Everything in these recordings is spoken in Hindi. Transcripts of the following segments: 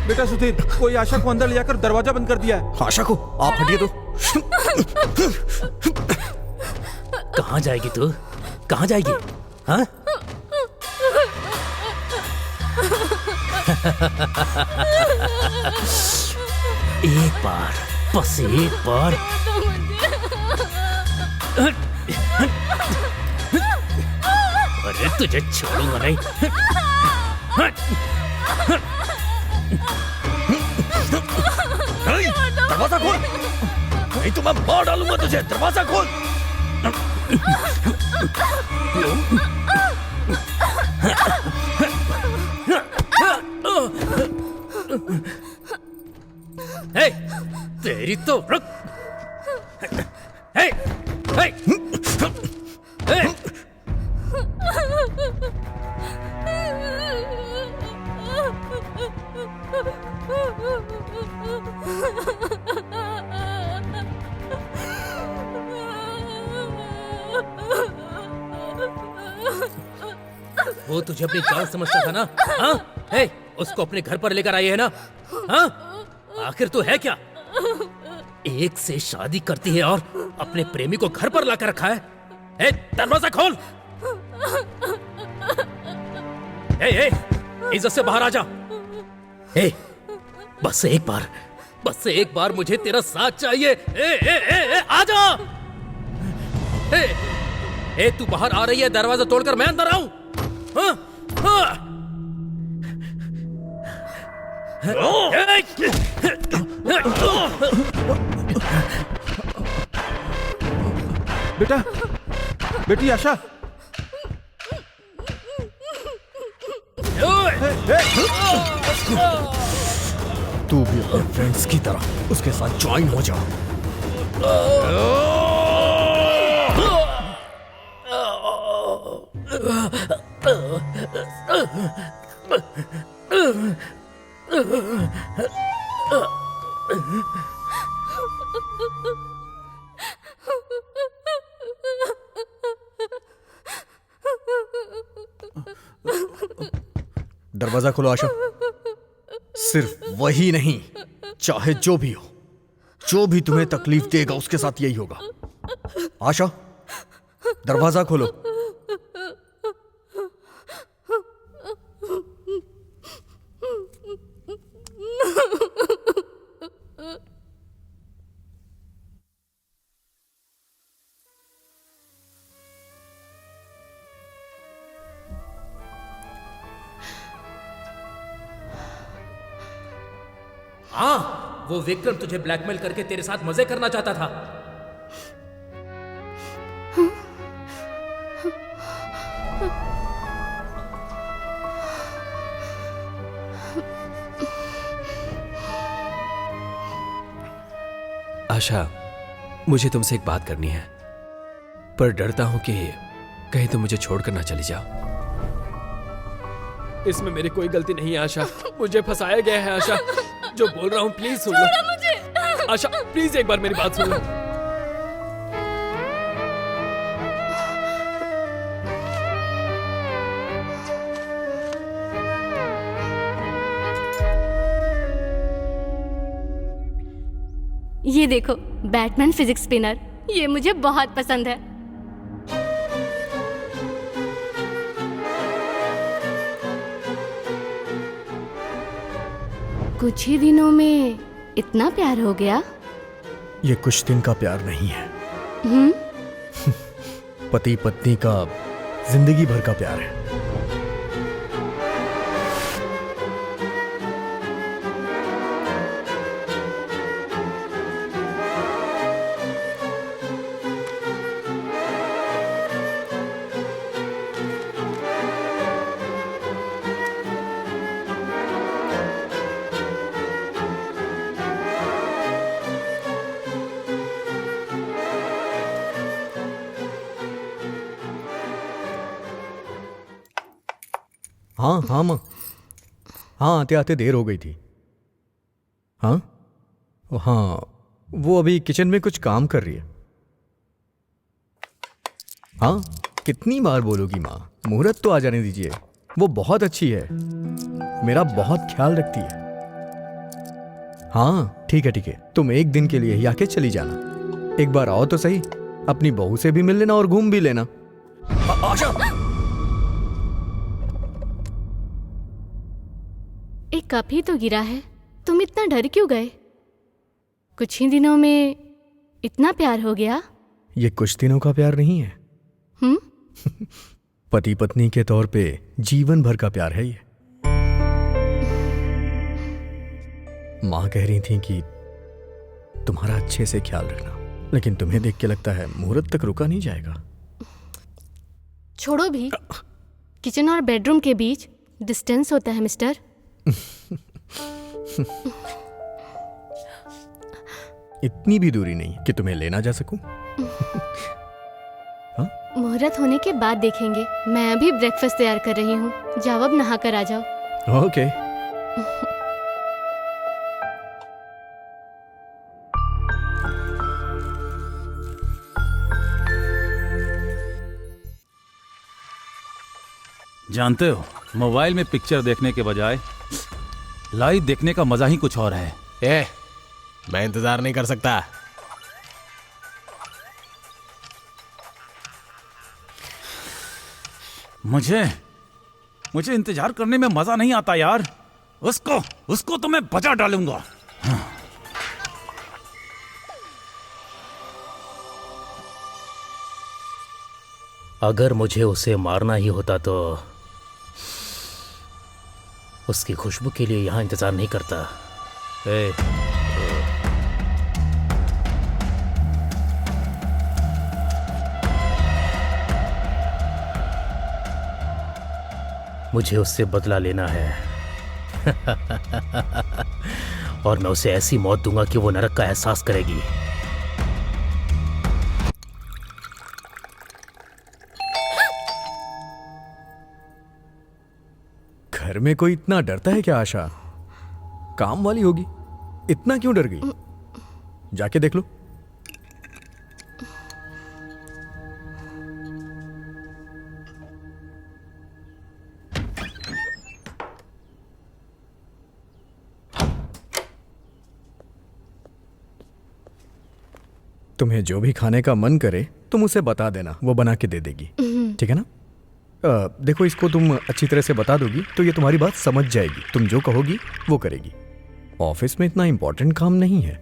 बेटा सुधीर, कोई आशा को अंदर ले जाकर दरवाजा बंद कर दिया है। आशा को आप हटिए तो। कहाँ जाएगी तू? कहाँ जाएगी? हाँ? एक बार, बस एक बार। अरे तुझे छोड़ूंगा नहीं। दरवाजा खोल, नहीं तो मैं मार डालूंगा तुझे। दरवाजा खोल। हे, तेरी तो रुक। हे, हे, हे। वो तुझे अपनी जान समझता था ना? हाँ? हे, उसको अपने घर पर लेकर आई है ना? हाँ? आखिर तू है क्या? एक से शादी करती है और अपने प्रेमी को घर पर लाकर रखा है। हे, दरवाजा खोल। हे, इज्जत से बाहर आ जा। हे, बस एक बार मुझे तेरा साथ चाहिए। आ जा। हे, तू बाहर आ रही है, दरवाजा तोड़कर मैं अंदर आऊं? हाँ? हाँ? बेटा, बेटी आशा। तू भी अपने फ्रेंड्स की तरह उसके साथ ज्वाइन हो जा। दरवाजा खोलो आशा। सिर्फ वही नहीं, चाहे जो भी हो, जो भी तुम्हें तकलीफ देगा उसके साथ यही होगा। आशा, दरवाजा खोलो। हाँ, वो विक्रम तुझे ब्लैकमेल करके तेरे साथ मजे करना चाहता था। आशा, मुझे तुमसे एक बात करनी है, पर डरता हूं कि कहीं तुम मुझे छोड़कर ना चली जाओ। इसमें मेरी कोई गलती नहीं है आशा, मुझे फंसाया गया है आशा। जो बोल रहा हूँ प्लीज सुन लो मुझे। आशा प्लीज एक बार मेरी बात सुन लो। ये देखो, बैटमैन फिजिक्स स्पिनर, ये मुझे बहुत पसंद है। कुछ ही दिनों में इतना प्यार हो गया? ये कुछ दिन का प्यार नहीं है, पति पत्नी का जिंदगी भर का प्यार है। हाँ माँ, हाँ आते आते देर हो गई थी। हाँ हाँ, वो अभी किचन में कुछ काम कर रही है। हाँ, कितनी बार बोलोगी माँ, मुहूर्त तो आ जाने दीजिए। वो बहुत अच्छी है, मेरा बहुत ख्याल रखती है। हाँ ठीक है, तुम एक दिन के लिए ही आके चली जाना। एक बार आओ तो सही, अपनी बहू से भी मिल लेना और घूम भी लेना। आशा, एक कप ही तो गिरा है, तुम इतना डर क्यों गए? कुछ ही दिनों में इतना प्यार हो गया? ये कुछ दिनों का प्यार नहीं है, पति पत्नी के तौर पे जीवन भर का प्यार है ये। माँ कह रही थी कि तुम्हारा अच्छे से ख्याल रखना, लेकिन तुम्हें देख के लगता है मुहूर्त तक रुका नहीं जाएगा। छोड़ो भी, किचन और बेडरूम के बीच डिस्टेंस होता है मिस्टर। इतनी भी दूरी नहीं कि तुम्हें लेना जा सकूं। मुहूर्त होने के बाद देखेंगे। मैं अभी ब्रेकफास्ट तैयार कर रही हूँ, जाओ अब नहा कर आ जाओ। ओके। जानते हो, मोबाइल में पिक्चर देखने के बजाय लाइव देखने का मजा ही कुछ और है। मैं इंतजार नहीं कर सकता। मुझे इंतजार करने में मजा नहीं आता यार। उसको तो मैं बचा डालूंगा। अगर मुझे उसे मारना ही होता तो उसकी खुशबू के लिए यहां इंतजार नहीं करता। मुझे उससे बदला लेना है। और मैं उसे ऐसी मौत दूंगा कि वो नरक का एहसास करेगी। घर में कोई इतना डरता है क्या आशा? काम वाली होगी, इतना क्यों डर गई? जाके देख लो। तुम्हें जो भी खाने का मन करे तुम उसे बता देना, वो बना के दे देगी। ठीक है ना? देखो, इसको तुम अच्छी तरह से बता दोगी तो ये तुम्हारी बात समझ जाएगी। तुम जो कहोगी वो करेगी। ऑफिस में इतना इंपॉर्टेंट काम नहीं है,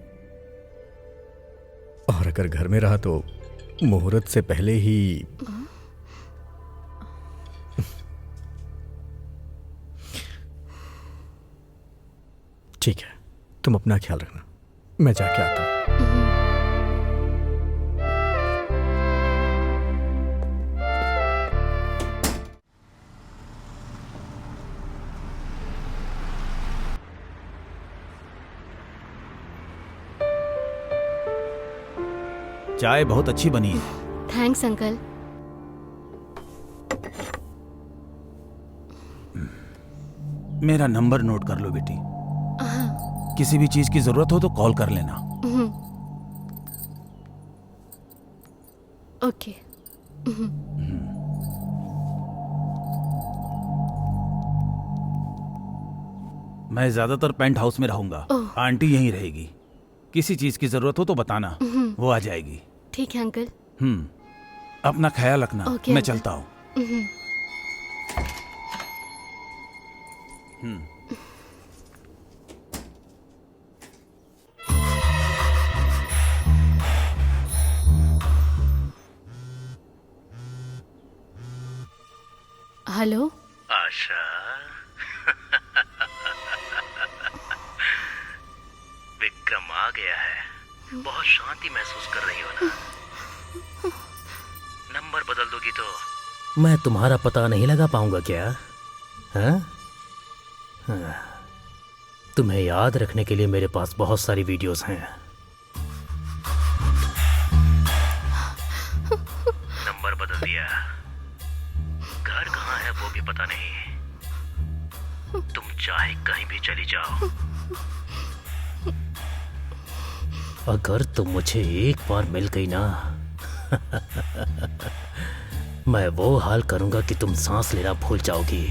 और अगर घर में रहा तो मुहूर्त से पहले ही ठीक है, तुम अपना ख्याल रखना, मैं जाके आता हूं। चाय बहुत अच्छी बनी है। Thanks uncle. मेरा नंबर नोट कर लो बेटी। किसी भी चीज की जरूरत हो तो कॉल कर लेना। ओके। मैं ज्यादातर पेंट हाउस में रहूंगा, आंटी यहीं रहेगी। किसी चीज की जरूरत हो तो बताना, वो आ जाएगी। ठीक है अंकल। अपना ख्याल रखना। ओके, मैं अंकल। चलता हूँ। हेलो आशा, विक्रम आ गया है। बहुत शांति महसूस कर रही हो ना? नंबर बदल दोगी तो मैं तुम्हारा पता नहीं लगा पाऊंगा क्या? हाँ? हाँ। तुम्हें याद रखने के लिए मेरे पास बहुत सारी वीडियोस हैं। नंबर बदल दिया, घर कहाँ है वो भी पता नहीं। तुम चाहे कहीं भी चली जाओ, अगर तुम मुझे एक बार मिल गई ना मैं वो हाल करूंगा कि तुम सांस लेना भूल जाओगी।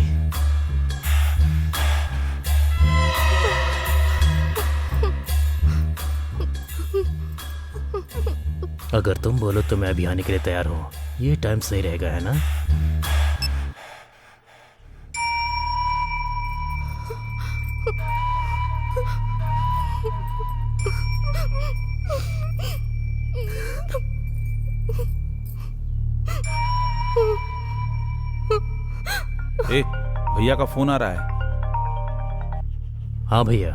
अगर तुम बोलो तो मैं अभी आने के लिए तैयार हूं। ये टाइम सही रहेगा, है ना? ए, भैया का फोन आ रहा है। हाँ भैया।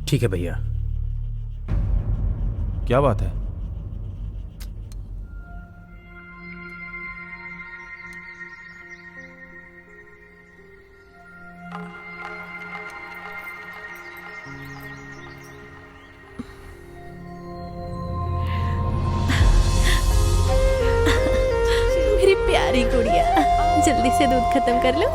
ठीक है भैया। क्या बात है? मेरी प्यारी गुड़िया, जल्दी से दूध खत्म कर लो।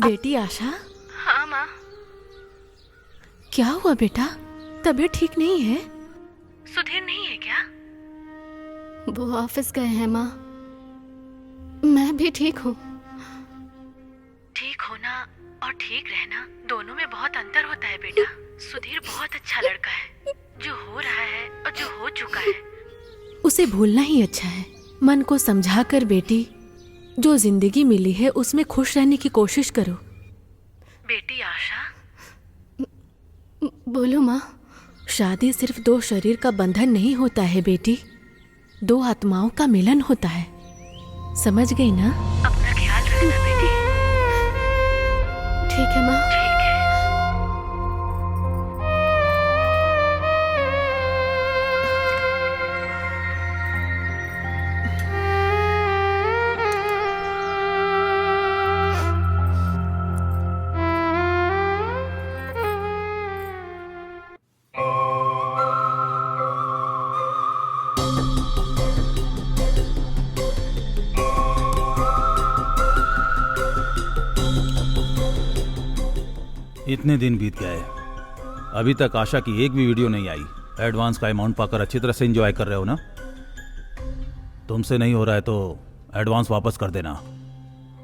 बेटी आशा। हाँ माँ। क्या हुआ बेटा, तबीयत ठीक नहीं है? सुधीर नहीं है क्या? वो ऑफिस गए हैं माँ। मैं भी ठीक हूँ। ठीक होना और ठीक रहना दोनों में बहुत अंतर होता है बेटा। सुधीर बहुत अच्छा लड़का है। जो हो रहा है और जो हो चुका है उसे भूलना ही अच्छा है। मन को समझा कर बेटी, जो जिंदगी मिली है उसमें खुश रहने की कोशिश करो। बेटी आशा। बोलो माँ। शादी सिर्फ दो शरीर का बंधन नहीं होता है बेटी, दो आत्माओं का मिलन होता है। समझ गई ना? अपना ख्याल रखना बेटी। ठीक है माँ। ठीक है। इतने दिन बीत गए, अभी तक आशा की एक भी वीडियो नहीं आई। एडवांस का अमाउंट पाकर अच्छी तरह से एंजॉय कर रहे हो ना? तुमसे नहीं हो रहा है तो एडवांस वापस कर देना।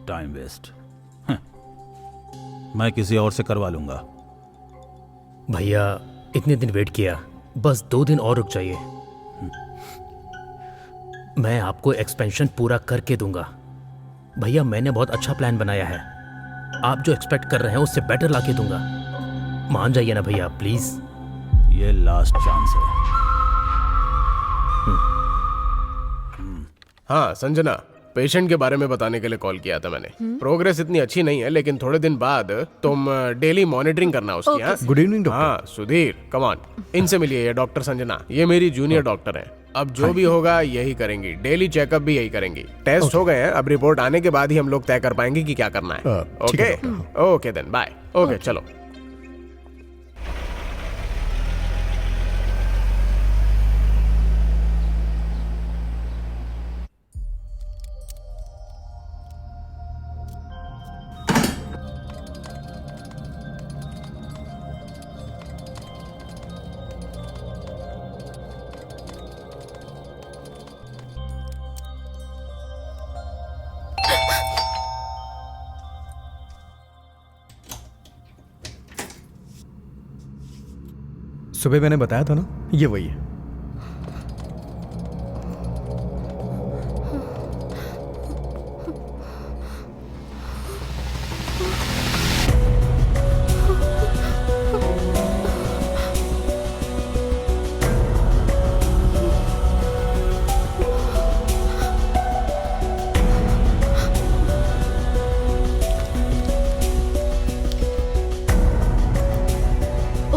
Time waste. मैं किसी और से करवा लूंगा। भैया इतने दिन वेट किया, बस 2 दिन और रुक जाइए। मैं आपको एक्सपेंशन पूरा करके दूंगा। भैया मैंने बहुत अच्छा प्लान बनाया है, आप जो एक्सपेक्ट कर रहे हैं उससे बेटर लाके दूंगा। मान जाइए ना भैया प्लीज। ये लास्ट चांस है। हाँ संजना, पेशेंट के बारे में बताने के लिए कॉल किया था मैंने। प्रोग्रेस इतनी अच्छी नहीं है, लेकिन थोड़े दिन बाद तुम डेली मॉनिटरिंग करना उसकी। हाँ गुड इवनिंग डॉक्टर। हाँ सुधीर, कम ऑन, इनसे मिलिए। ये डॉक्टर संजना, ये मेरी जूनियर डॉक्टर हैं। अब जो भी होगा यही करेंगी, डेली चेकअप भी यही करेंगी। टेस्ट हो गए हैं, अब रिपोर्ट आने के बाद ही हम लोग तय कर पाएंगे कि क्या करना है। ठीक है okay okay then bye. Okay चलो। सुबह मैंने बताया था ना, ये वही है।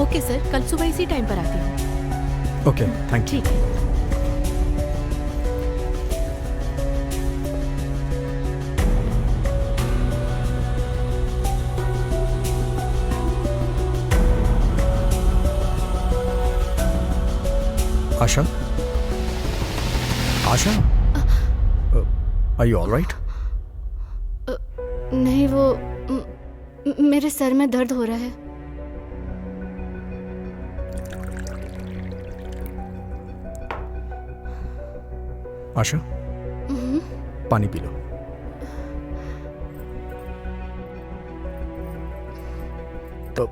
Okay sir. कल सुबह इसी टाइम पर आती हूँ। Okay, thank you. ठीक है। Asha, Asha, are you all right? नहीं, वो मेरे सर में दर्द हो रहा है। आशा, पानी पी लो।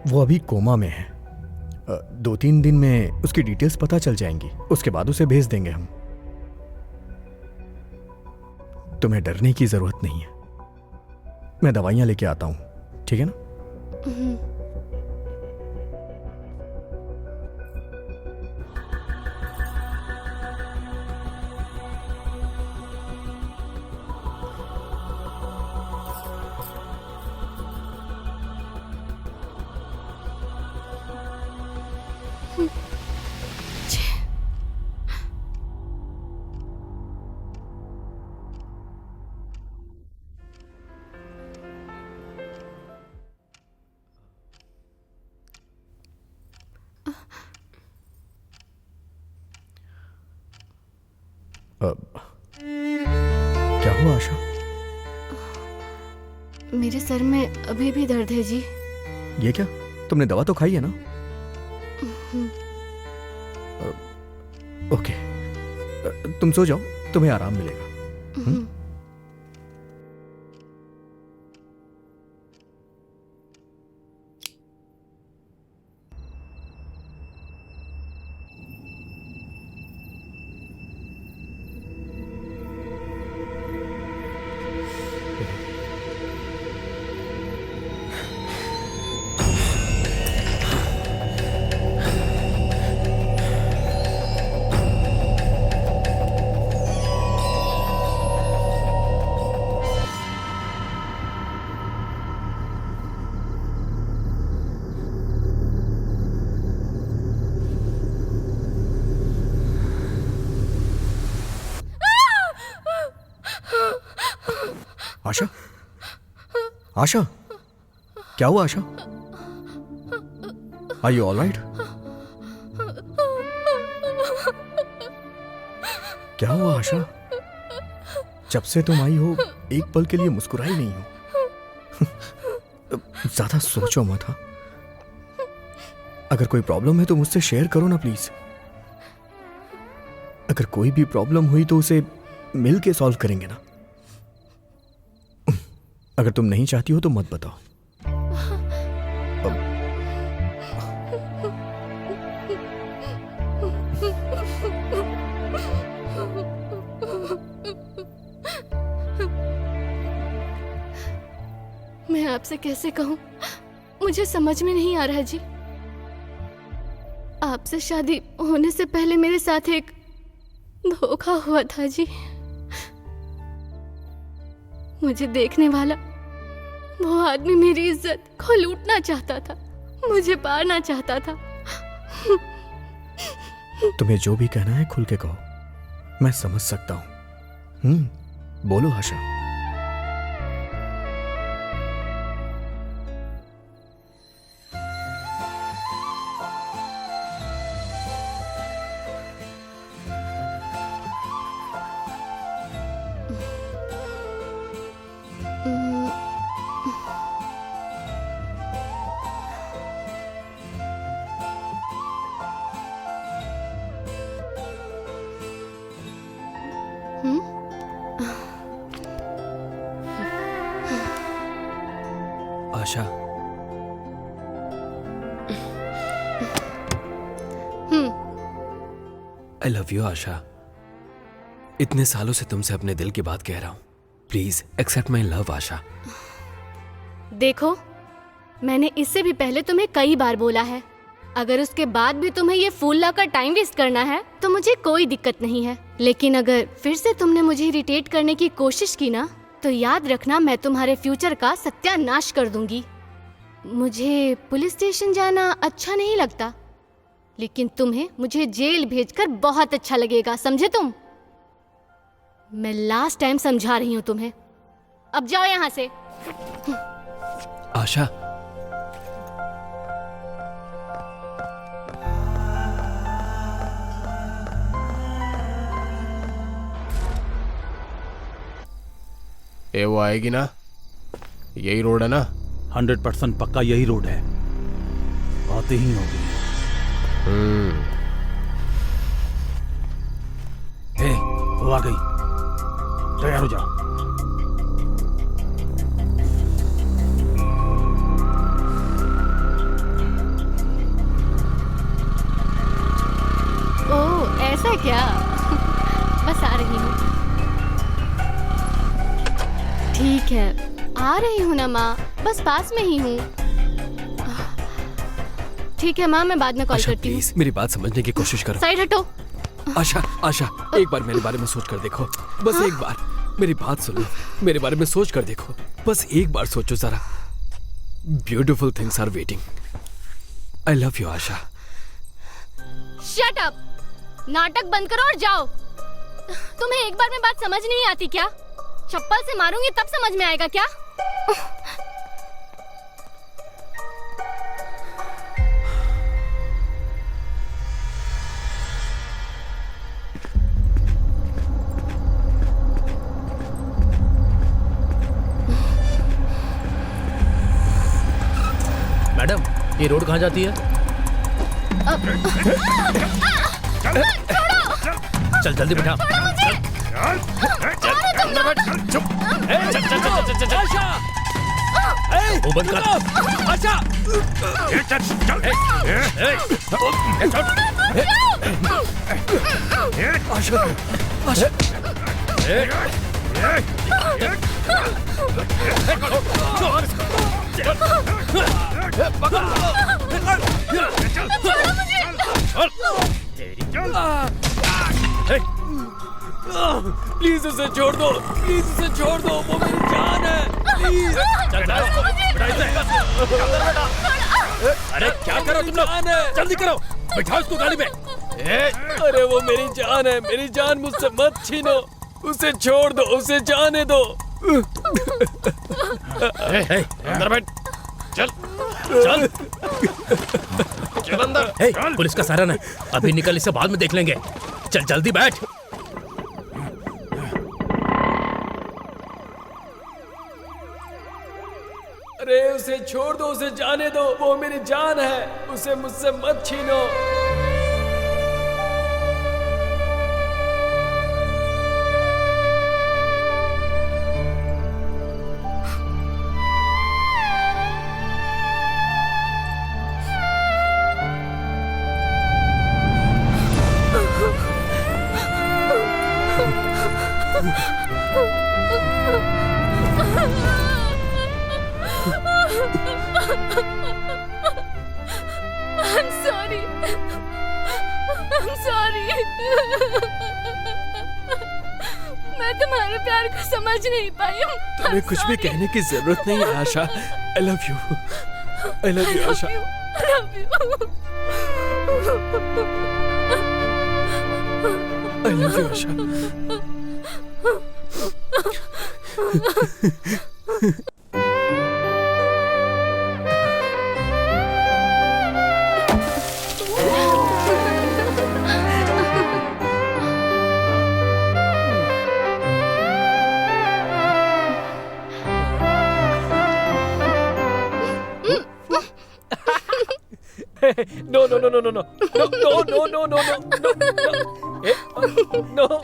वो अभी कोमा में है। 2-3 दिन में उसकी डिटेल्स पता चल जाएंगी, उसके बाद उसे भेज देंगे हम। तुम्हें डरने की जरूरत नहीं है, मैं दवाइयां लेके आता हूं, ठीक है ना? क्या हुआ आशा? मेरे सर में अभी भी दर्द है जी। ये क्या, तुमने दवा तो खाई है ना? ओके, तुम सो जाओ, तुम्हें आराम मिलेगा। आशा, आशा, क्या हुआ Asha? Are you all right? क्या हुआ आशा? जब से तुम आई हो एक पल के लिए मुस्कुराई नहीं हो। ज्यादा सोचो मत। हाँ, अगर कोई प्रॉब्लम है तो मुझसे शेयर करो ना प्लीज। अगर कोई भी प्रॉब्लम हुई तो उसे मिल के सॉल्व करेंगे ना। अगर तुम नहीं चाहती हो तो मत बताओ। मैं आपसे कैसे कहूं, मुझे समझ में नहीं आ रहा जी। आपसे शादी होने से पहले मेरे साथ एक धोखा हुआ था जी। मुझे देखने वाला वो आदमी मेरी इज्जत को लूटना चाहता था, मुझे पारना चाहता था। तुम्हें जो भी कहना है खुल के कहो, मैं समझ सकता हूं। बोलो आशा। आशा, आई लव यू आशा। इतने सालों से तुमसे अपने दिल की बात कह रहा हूं। प्लीज एक्सेप्ट माई लव आशा। देखो, मैंने इससे भी पहले तुम्हें कई बार बोला है, अगर उसके बाद भी तुम्हें ये फूल लाकर टाइम वेस्ट करना है तो मुझे कोई दिक्कत नहीं है। लेकिन अगर फिर से तुमने मुझे इरिटेट करने की कोशिश की ना, तो याद रखना मैं तुम्हारे फ्यूचर का सत्यानाश कर दूंगी। मुझे पुलिस स्टेशन जाना अच्छा नहीं लगता, लेकिन तुम्हें मुझे जेल भेजकर बहुत अच्छा लगेगा, समझे तुम? मैं लास्ट टाइम समझा रही हूँ तुम्हें, अब जाओ यहाँ से। आशा, ये वो आएगी ना, यही रोड है ना? 100% पक्का यही रोड है, आते ही होगी। हे, वो आ गई, तैयार हो जाओ। ओह, ऐसा क्या? बस आ रही हूँ। ठीक है, आ रही हूँ ना माँ, बस पास में ही हूँ। ठीक है माँ, मैं बाद में कॉल आशा करती हूँ। प्लीज मेरी बात समझने की कोशिश करो। साइड हटो। आशा, आशा, एक बार मेरे बारे में सोच कर देखो, बस एक बार मेरी बात सुनो, मेरे बारे में सोच कर देखो, बस एक बार सोचो जरा। Beautiful things are waiting. I love you Asha. Shut up! नाटक बंद करो और जाओ। तुम्हें एक बार में बात समझ नहीं आती क्या? चप्पल से मारूंगी तब समझ में आएगा क्या? मैडम, ये रोड कहाँ जाती है? चल जल्दी बैठा। वो बंद कर। आशा, आशा, आशा, प्लीज उसे छोड़ दो, प्लीज उसे छोड़ दो, वो मेरी जान है, प्लीज। अरे क्या करो तुम लोग? जल्दी करो, बिठाओ इसको गाड़ी में। अरे वो मेरी जान है, मेरी जान मुझसे मत छीनो, उसे छोड़ दो, उसे जाने दो। अंदर बैठ, चल चल चल अंदर। हे, पुलिस का सायरन है, अभी निकल, इसे बाद में देख लेंगे। चल जल्दी बैठ। अरे उसे छोड़ दो, उसे जाने दो, वो मेरी जान है, उसे मुझसे मत छीनो। I'm sorry. I'm sorry. मैं तुम्हारे प्यार को समझ नहीं पाई हूँ। तुम्हें कुछ भी कहने की जरूरत नहीं है Asha. I love you, I love you Asha. I love you. I love you Asha. No, no, no, no, no, no, no, no, no, no, no, no, no, no.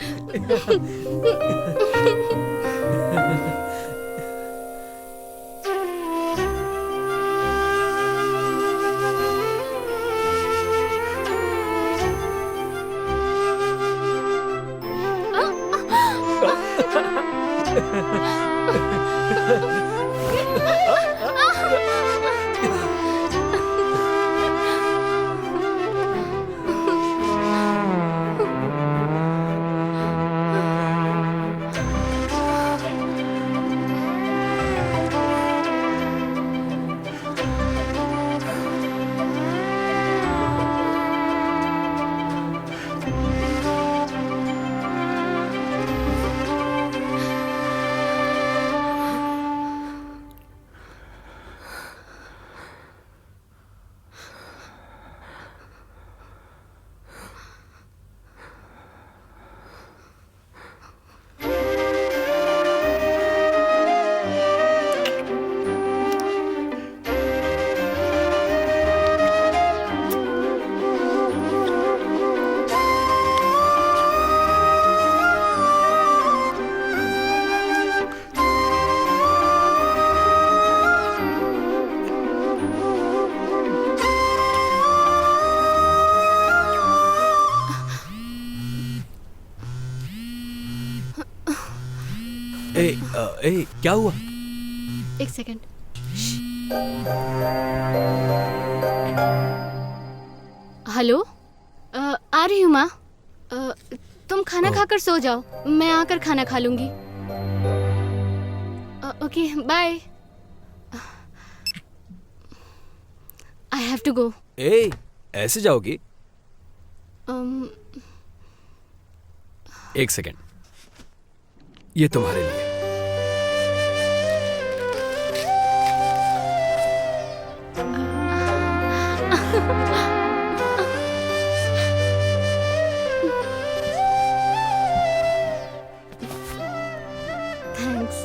क्या हुआ? एक सेकंड। हेलो, आ रही हूँ माँ। तुम खाना खाकर सो जाओ, मैं आकर खाना खा लूंगी। Okay bye. I have to go. ऐसे जाओगी? एक सेकंड, ये तुम्हारे लिए। थैंक्स।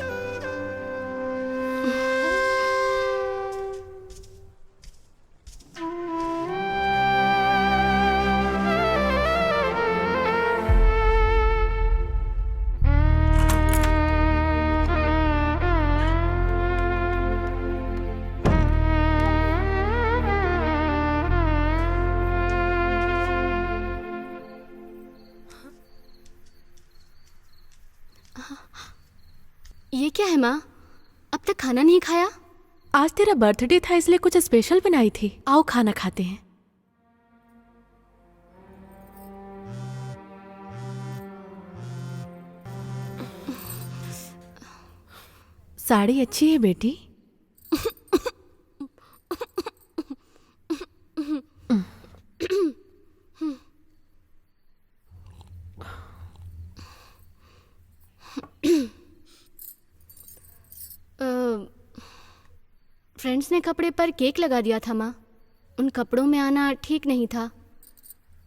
ये क्या है माँ, अब तक खाना नहीं खाया? आज तेरा बर्थडे था इसलिए कुछ स्पेशल बनाई थी। आओ खाना खाते हैं। साड़ी अच्छी है बेटी। फ्रेंड्स ने कपड़े पर केक लगा दिया था माँ। उन कपड़ों में आना ठीक नहीं था,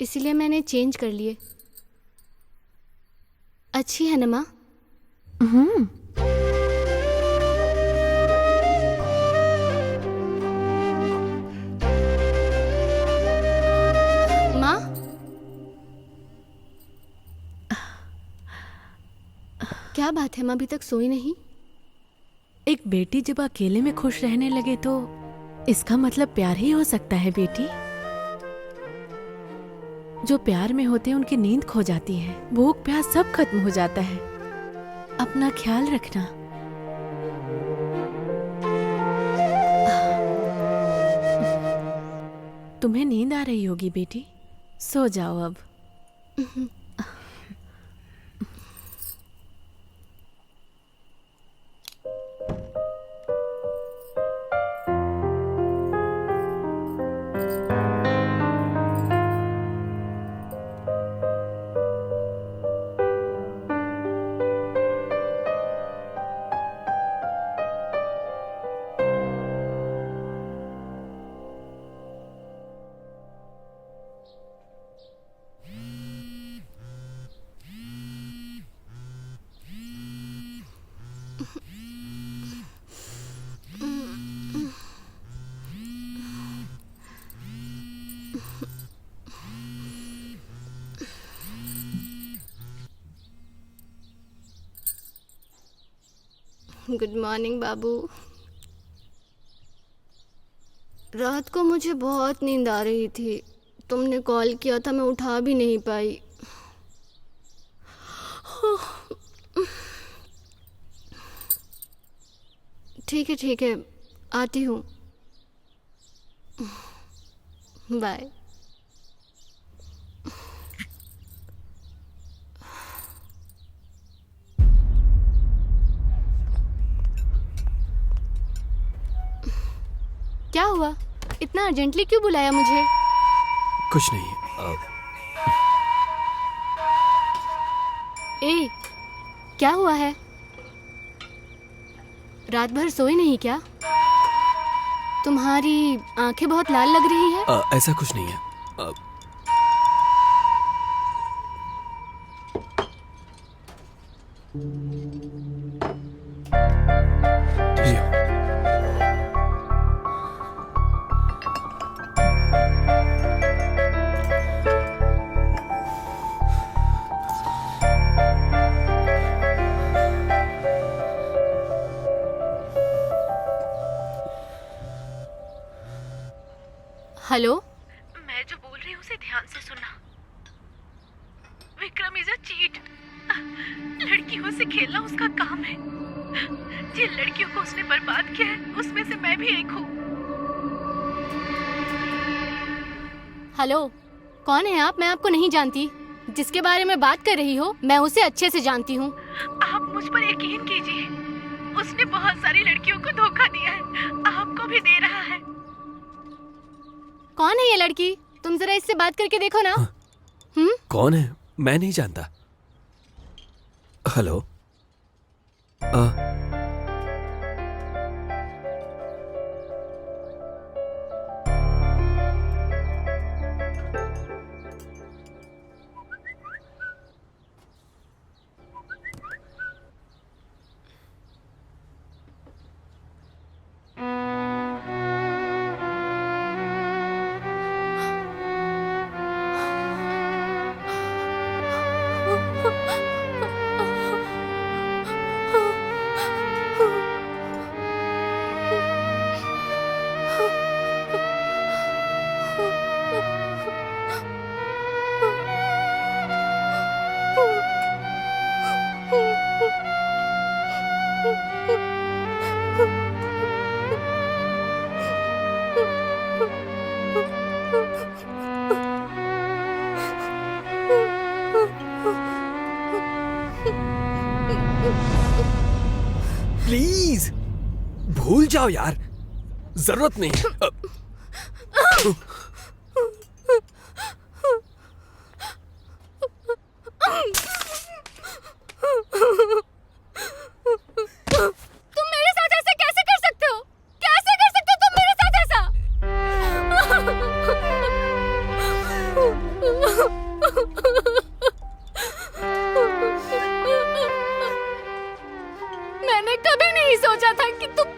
इसीलिए मैंने चेंज कर लिए। अच्छी है ना माँ? माँ, क्या बात है माँ, अभी तक सोई नहीं? एक बेटी जब अकेले में खुश रहने लगे तो इसका मतलब प्यार ही हो सकता है बेटी। जो प्यार में होते हैं उनकी नींद खो जाती है, भूख प्यास सब खत्म हो जाता है। अपना ख्याल रखना। तुम्हें नींद आ रही होगी बेटी, सो जाओ अब। गुड मॉर्निंग बाबू। रात को मुझे बहुत नींद आ रही थी, तुमने कॉल किया था, मैं उठा भी नहीं पाई। ठीक है, आती हूँ। बाय। क्या हुआ, इतना अर्जेंटली क्यों बुलाया मुझे? कुछ नहीं। ए, क्या हुआ है? रात भर सोई नहीं क्या? तुम्हारी आंखें बहुत लाल लग रही है। ऐसा कुछ नहीं है। हेलो, मैं जो बोल रही हूँ उसे ध्यान से सुनना। Vikram is a cheat. लड़कियों से खेलना उसका काम है। जिन लड़कियों को उसने बर्बाद किया है उसमें से मैं भी एक हूँ। हेलो, कौन है आप? मैं आपको नहीं जानती। जिसके बारे में बात कर रही हो मैं उसे अच्छे से जानती हूँ। आप मुझ पर यकीन कीजिए, उसने बहुत सारी लड़कियों को धोखा दिया है, आपको भी दे रहा है। कौन है ये लड़की? तुम जरा इससे बात करके देखो ना। कौन है? मैं नहीं जानता। हेलो। प्लीज भूल जाओ यार, जरूरत नहीं है। तुम मेरे साथ ऐसा कैसे कर सकते हो? कैसे कर सकते हो तुम मेरे साथ ऐसा? मैंने कभी नहीं सोचा था कि तुम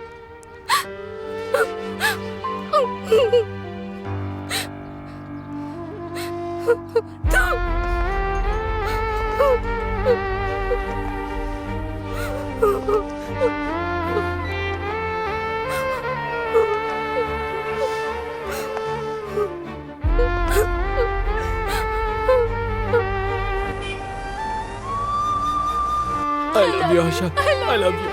I love you, Asha. I love you.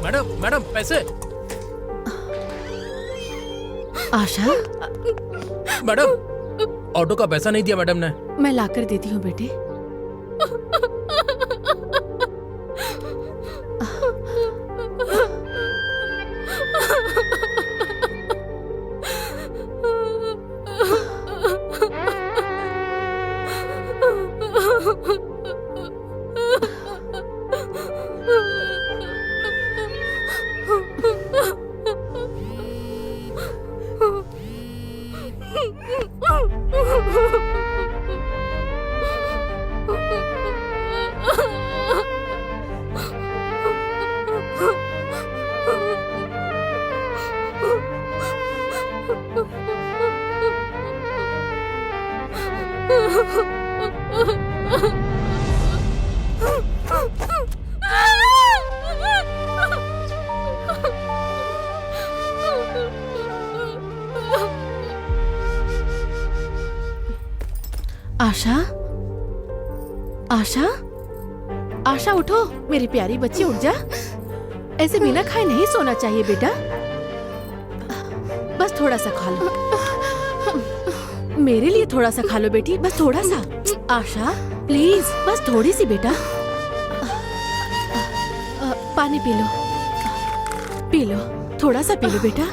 Madam madam पैसे। आशा, मैडम ऑटो का पैसा नहीं दिया मैडम ने। मैं लाकर देती हूँ बेटे। आशा, आशा, आशा उठो मेरी प्यारी बच्ची, उठ जा। ऐसे बिना खाए नहीं सोना चाहिए बेटा। बस थोड़ा सा खा लो, मेरे लिए थोड़ा सा खा लो बेटी, बस थोड़ा सा। आशा प्लीज, बस थोड़ी सी बेटा। पानी पी लो, पी लो, थोड़ा सा पी लो बेटा।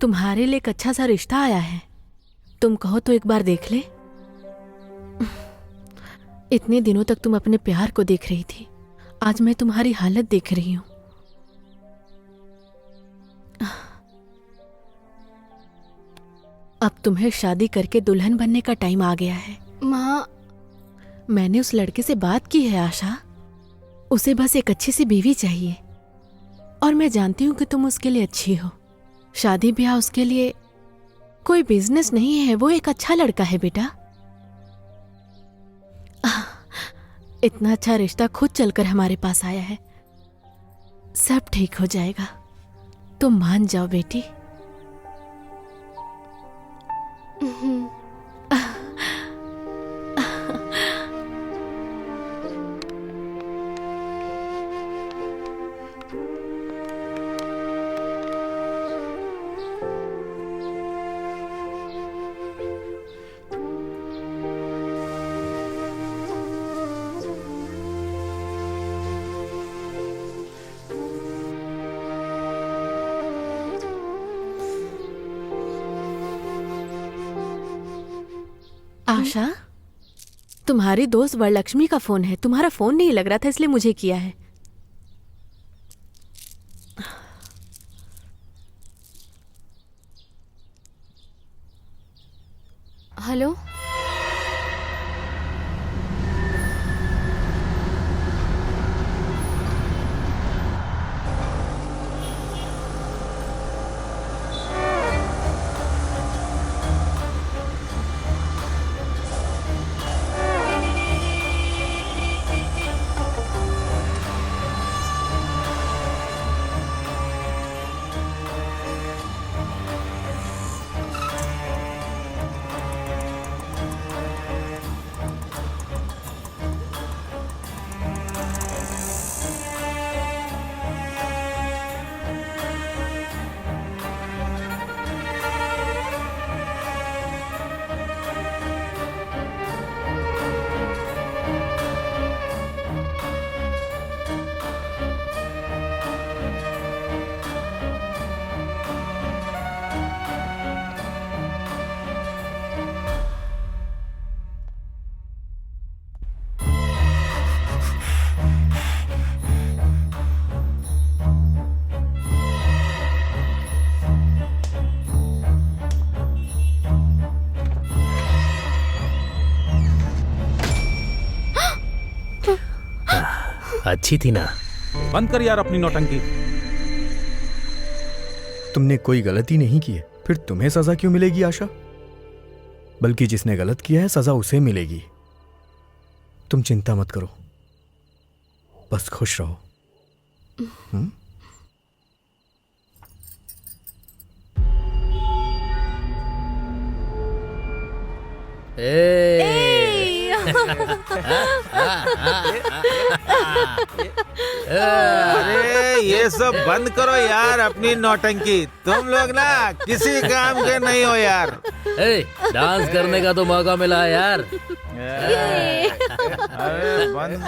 तुम्हारे लिए एक अच्छा सा रिश्ता आया है, तुम कहो तो एक बार देख ले। इतने दिनों तक तुम अपने प्यार को देख रही थी, आज मैं तुम्हारी हालत देख रही हूं। अब तुम्हें शादी करके दुल्हन बनने का टाइम आ गया है। माँ, मैंने उस लड़के से बात की है आशा, उसे बस एक अच्छी सी बीवी चाहिए और मैं जानती हूं कि तुम उसके लिए अच्छी हो। शादी ब्याह उसके लिए कोई बिजनेस नहीं है, वो एक अच्छा लड़का है बेटा। इतना अच्छा रिश्ता खुद चलकर हमारे पास आया है, सब ठीक हो जाएगा, तुम मान जाओ बेटी। आशा, तुम्हारी दोस्त वरलक्ष्मी का फोन है, तुम्हारा फोन नहीं लग रहा था इसलिए मुझे किया है। हेलो, अच्छी थी ना? बंद कर यार अपनी नौटंकी। तुमने कोई गलती नहीं की है, फिर तुम्हें सजा क्यों मिलेगी आशा? बल्कि जिसने गलत किया है सजा उसे मिलेगी। तुम चिंता मत करो, बस खुश रहो। अरे ये सब बंद करो यार अपनी नौटंकी। तुम लोग ना किसी काम के नहीं हो यार। डांस करने का तो मौका मिला है यार। अरे बंद।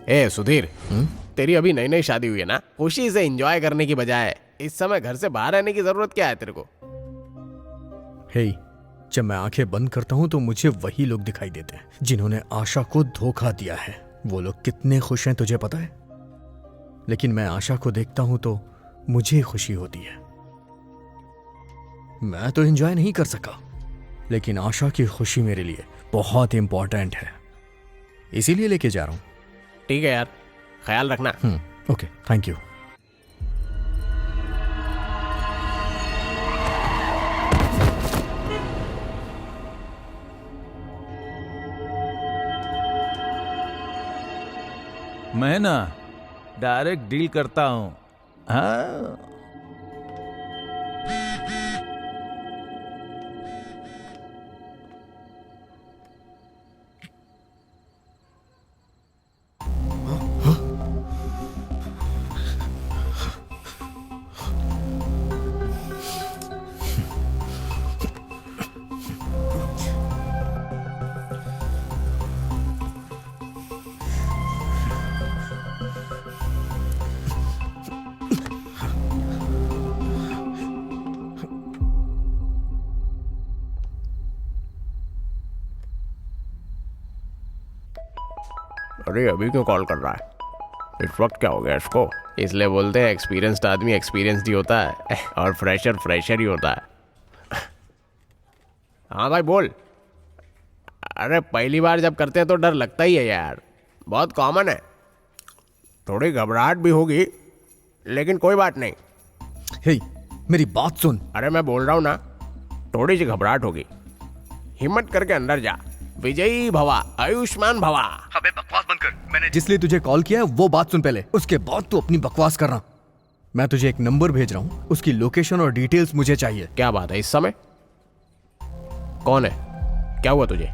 ए सुधीर, तेरी अभी नई नई शादी हुई है ना, खुशी से एंजॉय करने की बजाय इस समय घर से बाहर रहने की जरूरत क्या है तेरे को? हे, जब मैं आंखें बंद करता हूं तो मुझे वही लोग दिखाई देते हैं जिन्होंने आशा को धोखा दिया है। वो लोग कितने खुश हैं तुझे पता है? लेकिन मैं आशा को देखता हूं तो मुझे खुशी होती है। मैं तो एंजॉय नहीं कर सका, लेकिन आशा की खुशी मेरे लिए बहुत इंपॉर्टेंट है, इसीलिए लेके जा रहा हूं। ठीक है यार, ख्याल रखना। Okay, thank you. मैं ना डायरेक्ट डील करता हूँ। हाँ, अरे अभी क्यों कॉल कर रहा है? इस वक्त क्या हो गया इसको? इसलिए बोलते हैं एक्सपीरियंस्ड आदमी एक्सपीरियंस्ड ही होता है और फ्रेशर फ्रेशर ही होता है। हाँ भाई बोल। अरे पहली बार जब करते हैं तो डर लगता ही है यार, बहुत कॉमन है। थोड़ी घबराहट भी होगी लेकिन कोई बात नहीं। हे, मेरी बात सुन। अरे मैं बोल रहा हूँ ना, थोड़ी सी घबराहट होगी, हिम्मत करके अंदर जा। विजयी भवा, आयुष्मान भवा। अबे बकवास बंद कर। मैंने जिसलिए तुझे कॉल किया है वो बात सुन पहले, उसके बाद तू अपनी बकवास करना। मैं तुझे एक नंबर भेज रहा हूँ, उसकी लोकेशन और डिटेल्स मुझे चाहिए। क्या बात है, इस समय? कौन है? क्या हुआ तुझे?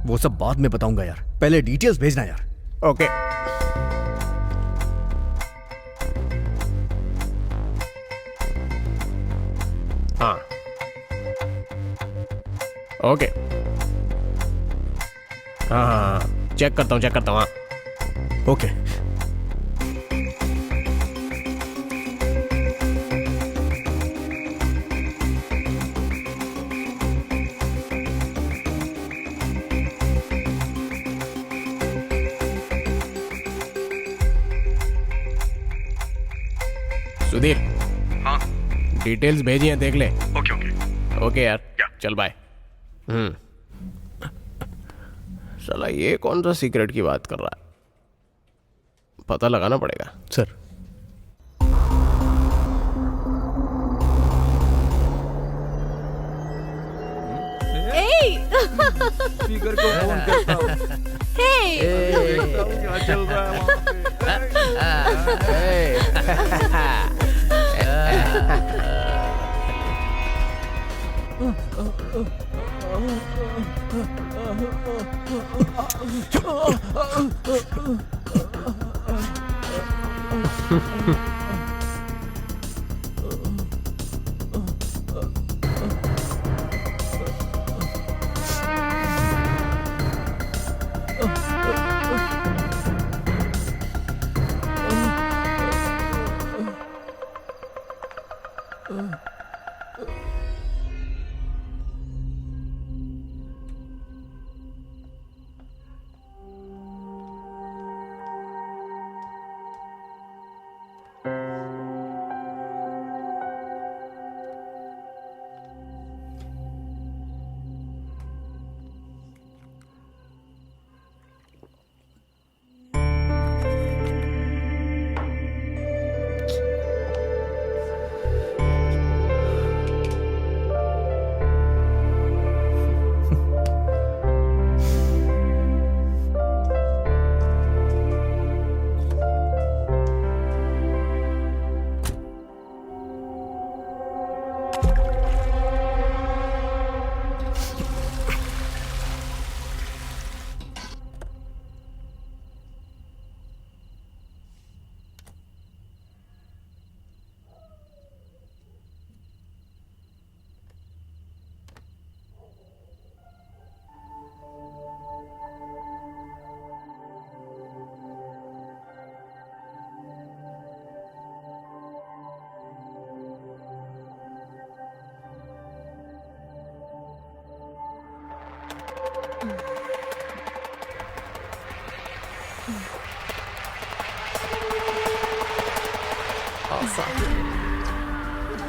वो सब बाद में बताऊंगा यार, पहले डिटेल्स भेजना यार। ओके। हाँ ओके। हाँ, चेक करता हूँ। हाँ ओके। सुधीर। हाँ। डिटेल्स भेजी हैं, देख ले। Okay okay. ओके यार, चल बाय। साला ये कौन सा सीक्रेट की बात कर रहा है? पता लगाना पड़ेगा। सर, स्पीकर को फोन करता हूँ। देखता हूँ क्या चल रहा है वहाँ पे।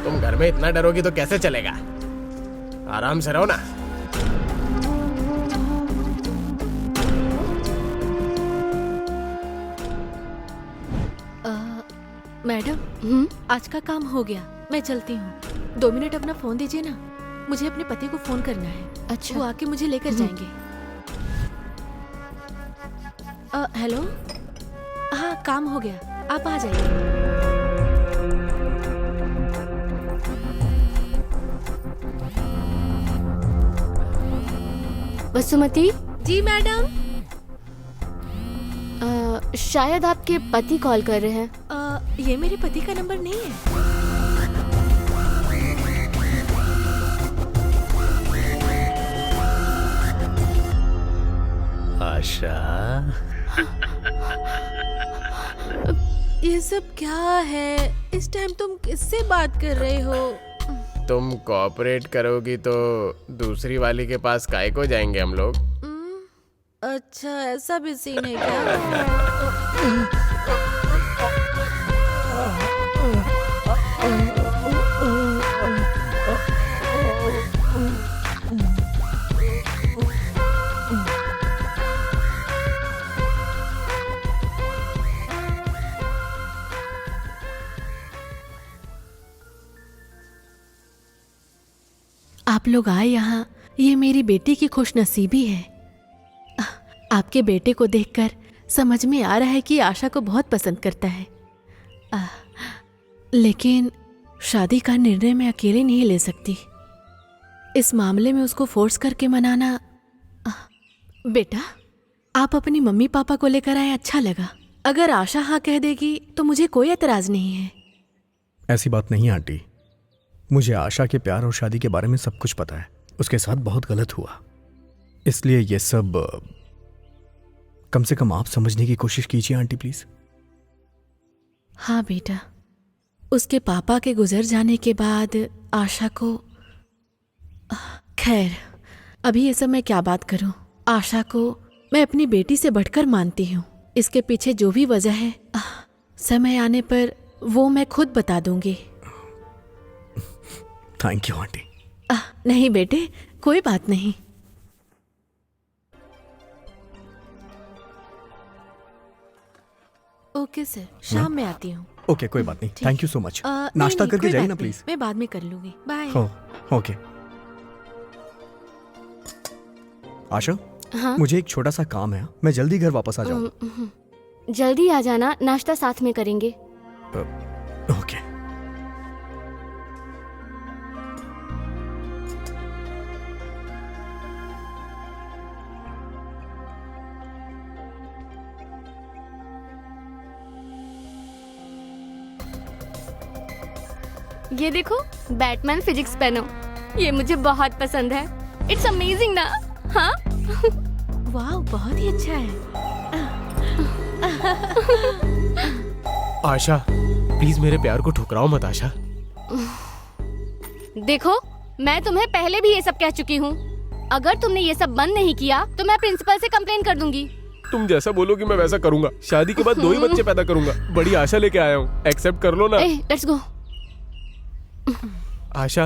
तुम घर में इतना डरोगी तो कैसे चलेगा? आराम से रहो ना। मैडम, आज का काम हो गया, मैं चलती हूँ। 2 मिनट अपना फोन दीजिए ना, मुझे अपने पति को फोन करना है। अच्छा। वो आके मुझे लेकर जाएंगे। हेलो। काम हो गया, आप आ जाइए। वसुमती, जी मैडम। शायद आपके पति कॉल कर रहे हैं। ये मेरे पति का नंबर नहीं है। आशा, ये सब क्या है? इस टाइम तुम किससे बात कर रहे हो? तुम कोऑपरेट करोगी तो दूसरी वाली के पास काहे को जाएंगे हम लोग? अच्छा, ऐसा भी सीन है क्या? आप लोग आए यहाँ, ये मेरी बेटी की खुशनसीबी है। आपके बेटे को देखकर समझ में आ रहा है कि आशा को बहुत पसंद करता है। लेकिन शादी का निर्णय मैं अकेले नहीं ले सकती। इस मामले में उसको फोर्स करके मनाना। बेटा, आप अपनी मम्मी पापा को लेकर आए, अच्छा लगा। अगर आशा हाँ कह देगी तो मुझे कोई एतराज नहीं है। ऐसी बात नहीं आंटी, मुझे आशा के प्यार और शादी के बारे में सब कुछ पता है। उसके साथ बहुत गलत हुआ, इसलिए ये सब कम से कम आप समझने की कोशिश कीजिए आंटी प्लीज। हाँ बेटा, उसके पापा के गुजर जाने के बाद आशा को, खैर अभी ये सब मैं क्या बात करूं। आशा को मैं अपनी बेटी से बढ़कर मानती हूँ। इसके पीछे जो भी वजह है, समय आने पर वो मैं खुद बता दूंगी। Thank you aunty. नहीं बेटे, कोई बात नहीं। ओके सर, शाम में आती हूँ। ओके, कोई बात नहीं। Thank you so much. नहीं, नाश्ता नहीं, करके कोई जाइए बात ना नहीं, प्लीज। मैं बाद में कर लूंगी। बाय। ओके। आशा, हाँ? मुझे एक छोटा सा काम है, मैं जल्दी घर वापस आ जाऊँ। जल्दी आ जाना, नाश्ता साथ में करेंगे। ओके। ये देखो, बैटमैन फिजिक्स पेन, ये मुझे बहुत पसंद है। इट्स अमेजिंग ना? हाँ? वाह, बहुत ही अच्छा है। आशा, प्लीज मेरे प्यार को ठुकराओ मत आशा। देखो, मैं तुम्हें पहले भी ये सब कह चुकी हूँ। अगर तुमने ये सब बंद नहीं किया तो मैं प्रिंसिपल से कंप्लेन कर दूंगी। तुम जैसा बोलोगी मैं वैसा करूंगा। शादी के बाद 2 ही बच्चे पैदा करूंगा। बड़ी आशा लेके आया हूँ, एक्सेप्ट कर लो ना। Let's go. आशा,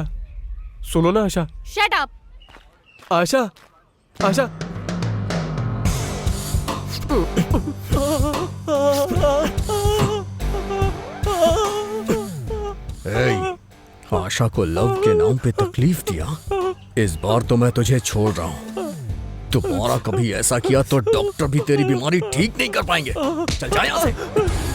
सुनो ना आशा। Shut up. आशा, आशा। आशा को लव के नाम पे तकलीफ दिया, इस बार तो मैं तुझे छोड़ रहा हूँ। दोबारा कभी ऐसा किया तो डॉक्टर भी तेरी बीमारी ठीक नहीं कर पाएंगे। चल जा यहाँ से।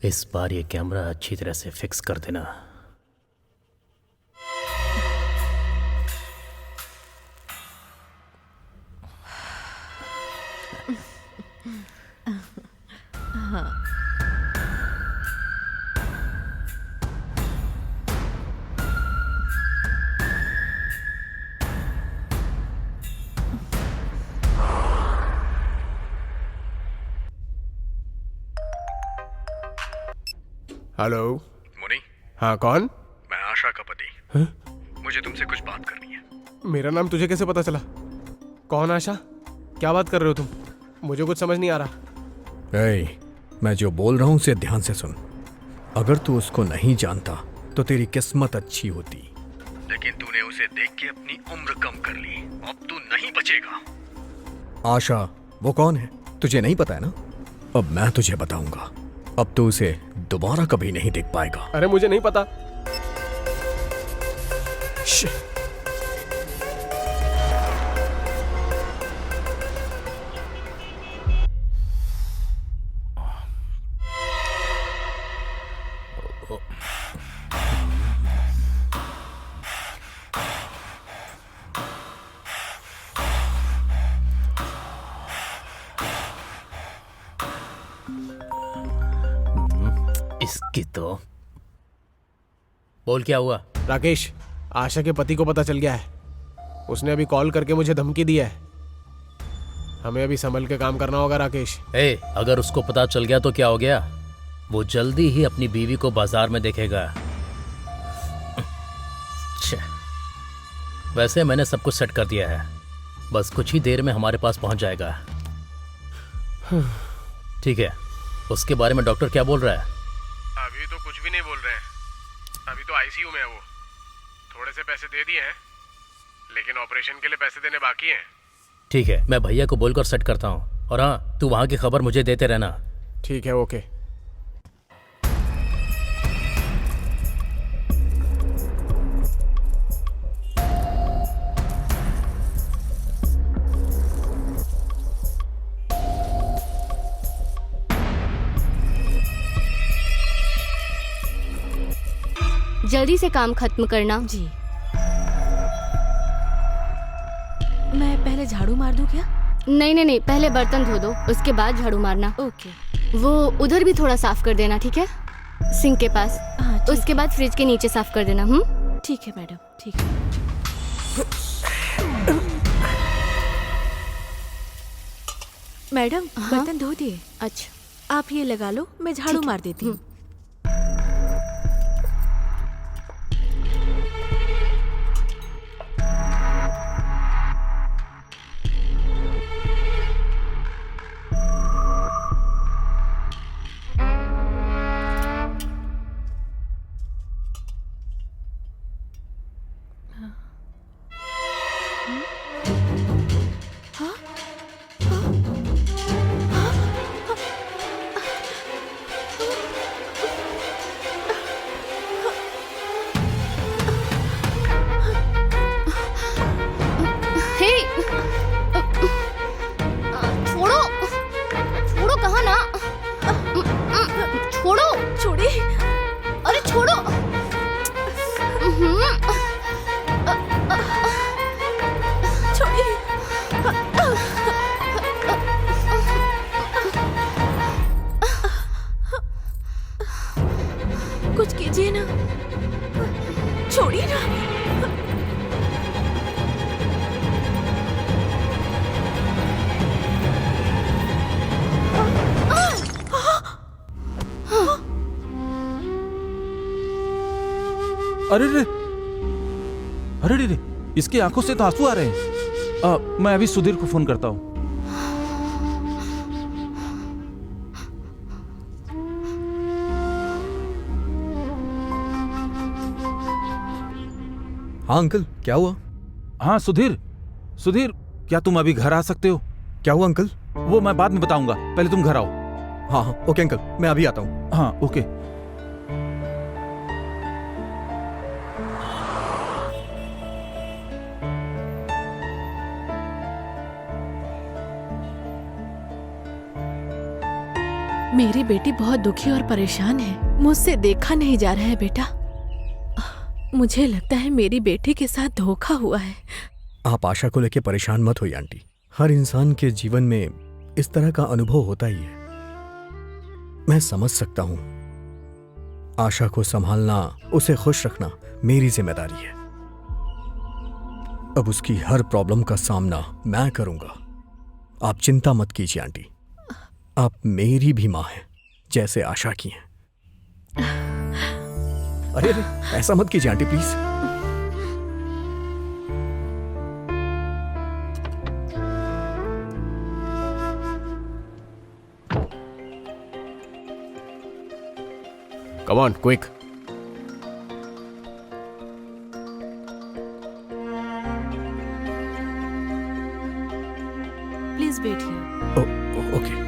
इस बार ये कैमरा अच्छी तरह से फिक्स कर देना। हेलो मुनी, हाँ, कौन? मैं आशा का पति। मुझे तुमसे कुछ बात करनी है। मेरा नाम तुझे कैसे पता चला? कौन आशा? क्या बात कर रहे हो तुम? मुझे कुछ समझ नहीं आ रहा। मैं जो बोल रहा हूँ उसे ध्यान से सुन। अगर तू उसको नहीं जानता तो तेरी किस्मत अच्छी होती। लेकिन तूने उसे देख के अपनी उम्र कम कर ली। अब तू नहीं बचेगा। आशा वो कौन है तुझे नहीं पता है ना? अब मैं तुझे बताऊंगा। अब तू उसे दोबारा कभी नहीं देख पाएगा। अरे मुझे नहीं पता। इसकी तो बोल क्या हुआ? राकेश, आशा के पति को पता चल गया है। उसने अभी कॉल करके मुझे धमकी दी है। हमें अभी संभल के काम करना होगा राकेश। अगर उसको पता चल गया तो क्या हो गया? वो जल्दी ही अपनी बीवी को बाजार में देखेगा। वैसे मैंने सब कुछ सेट कर दिया है, बस कुछ ही देर में हमारे पास पहुंच जाएगा। ठीक है, उसके बारे में डॉक्टर क्या बोल रहा है? अभी तो कुछ भी नहीं बोल रहे हैं। अभी तो आईसीयू में है वो। थोड़े से पैसे दे दिए हैं, लेकिन ऑपरेशन के लिए पैसे देने बाकी हैं। ठीक है, मैं भैया को बोलकर सेट करता हूँ। और हाँ, तू वहाँ की खबर मुझे देते रहना। ठीक है, ओके। जल्दी से काम खत्म करना। जी। मैं पहले झाड़ू मार दूं क्या? नहीं नहीं नहीं, पहले बर्तन धो दो, उसके बाद झाड़ू मारना। ओके। वो उधर भी थोड़ा साफ कर देना, ठीक है? सिंक के पास। हाँ, ठीक उसके बाद फ्रिज के नीचे साफ कर देना। ठीक है मैडम, ठीक है। मैडम, बर्तन धो दिए। अच्छा, आप ये लगा लो, मैं झाड़ू मार देती हूँ। कुछ कीजिए ना, छोड़िए ना। अरे रे, अरे रे, इसकी आंखों से तो आंसू आ रहे हैं। मैं अभी सुधीर को फोन करता हूँ। हाँ अंकल, क्या हुआ? हाँ सुधीर, सुधीर, क्या तुम अभी घर आ सकते हो? क्या हुआ अंकल? वो मैं बाद में बताऊंगा, पहले तुम घर आओ। हाँ हाँ, ओके अंकल, मैं अभी आता हूँ। हाँ ओके। मेरी बेटी बहुत दुखी और परेशान है। मुझसे देखा नहीं जा रहा है बेटा। मुझे लगता है मेरी बेटी के साथ धोखा हुआ है। आप आशा को लेकर परेशान मत होइए आंटी। हर इंसान के जीवन में इस तरह का अनुभव होता ही है। मैं समझ सकता हूं। आशा को संभालना, उसे खुश रखना मेरी जिम्मेदारी है। अब उसकी हर प्रॉब्लम का सामना मैं करूंगा। आप चिंता मत कीजिए आंटी। आप मेरी भी मां हैं, जैसे आशा की हैं। अरे अरे, ऐसा मत कीजिए aunty please. Come on, quick. Okay.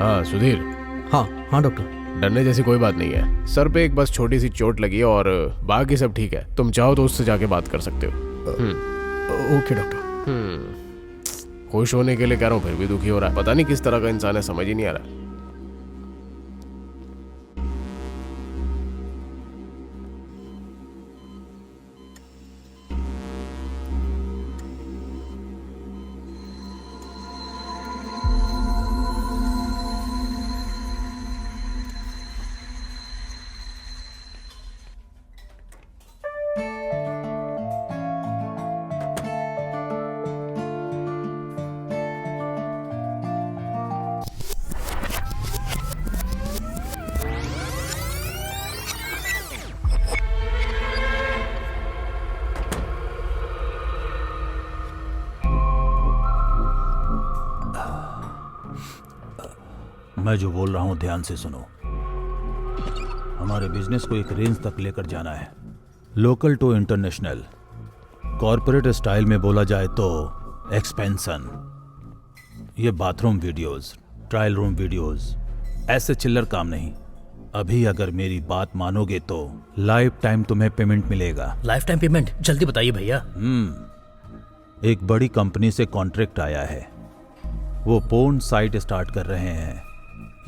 हाँ सुधीर, हाँ हाँ डॉक्टर। डरने जैसी कोई बात नहीं है। सर पे एक बस छोटी सी चोट लगी है और बाकी सब ठीक है। तुम चाहो तो उससे जाके बात कर सकते हो। Okay doctor. खुश होने के लिए कह रहा हूँ फिर भी दुखी हो रहा है। पता नहीं किस तरह का इंसान है, समझ ही नहीं आ रहा। मैं जो बोल रहा हूं ध्यान से सुनो। हमारे बिजनेस को एक रेंज तक लेकर जाना है, local to international. Corporate style में बोला जाए तो एक्सपेंशन। ये bathroom videos, trial room videos, ऐसे चिल्लर काम नहीं। अभी अगर मेरी बात मानोगे तो लाइफ टाइम तुम्हें पेमेंट मिलेगा। Life time payment? जल्दी बताइए भैया। एक बड़ी कंपनी से कॉन्ट्रैक्ट आया है, वो पोर्न साइट स्टार्ट कर रहे हैं।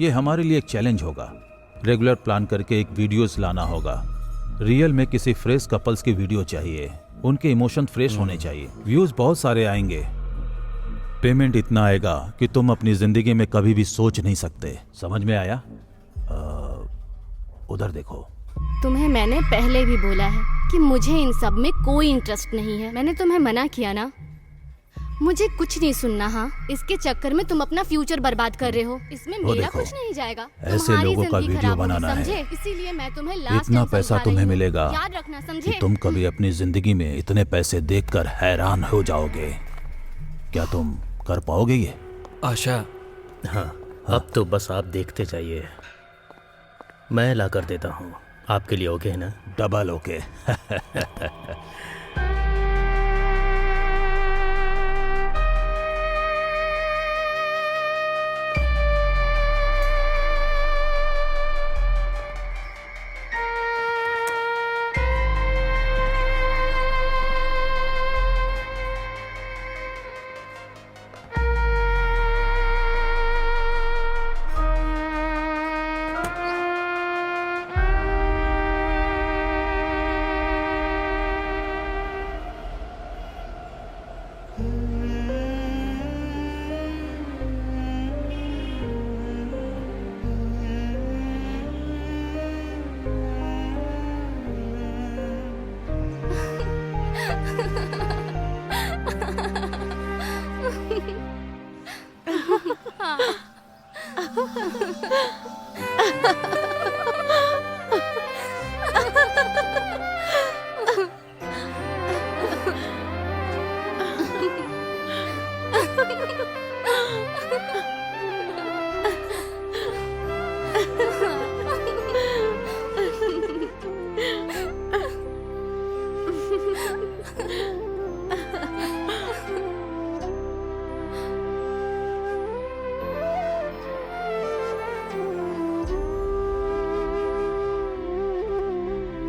ये हमारे लिए एक चैलेंज होगा। रेगुलर प्लान करके एक वीडियोस लाना होगा। रियल में किसी फ्रेश कपल्स की वीडियो चाहिए, उनके इमोशन फ्रेश होने चाहिए। व्यूज बहुत सारे आएंगे, पेमेंट इतना आएगा कि तुम अपनी जिंदगी में कभी भी सोच नहीं सकते। समझ में आया? उधर देखो। तुम्हें मैंने पहले भी बोला है कि मुझे इन सब में कोई इंटरेस्ट नहीं है। मैंने तुम्हें मना किया ना। मुझे कुछ नहीं सुनना। हाँ, इसके चक्कर में तुम अपना फ्यूचर बर्बाद कर रहे हो। इसमें मेरा देखो, कुछ नहीं जाएगा। ऐसे तुम्हारी लोगों का जिंदगी वीडियो खराब होगी, बनाना है। समझे? इसीलिए मैं तुम्हें लास्ट इतना टाइम पैसा समझा तुम्हें रही हूँ। मिलेगा याद रखना, कि समझे? तुम कभी अपनी जिंदगी में इतने पैसे देखकर हैरान हो जाओगे। क्या तुम कर पाओगे ये? आशा, हाँ, अब तो बस आप देखते जाइए, मैं ला कर देता हूँ आपके लिए। ओके है ना? Double okay.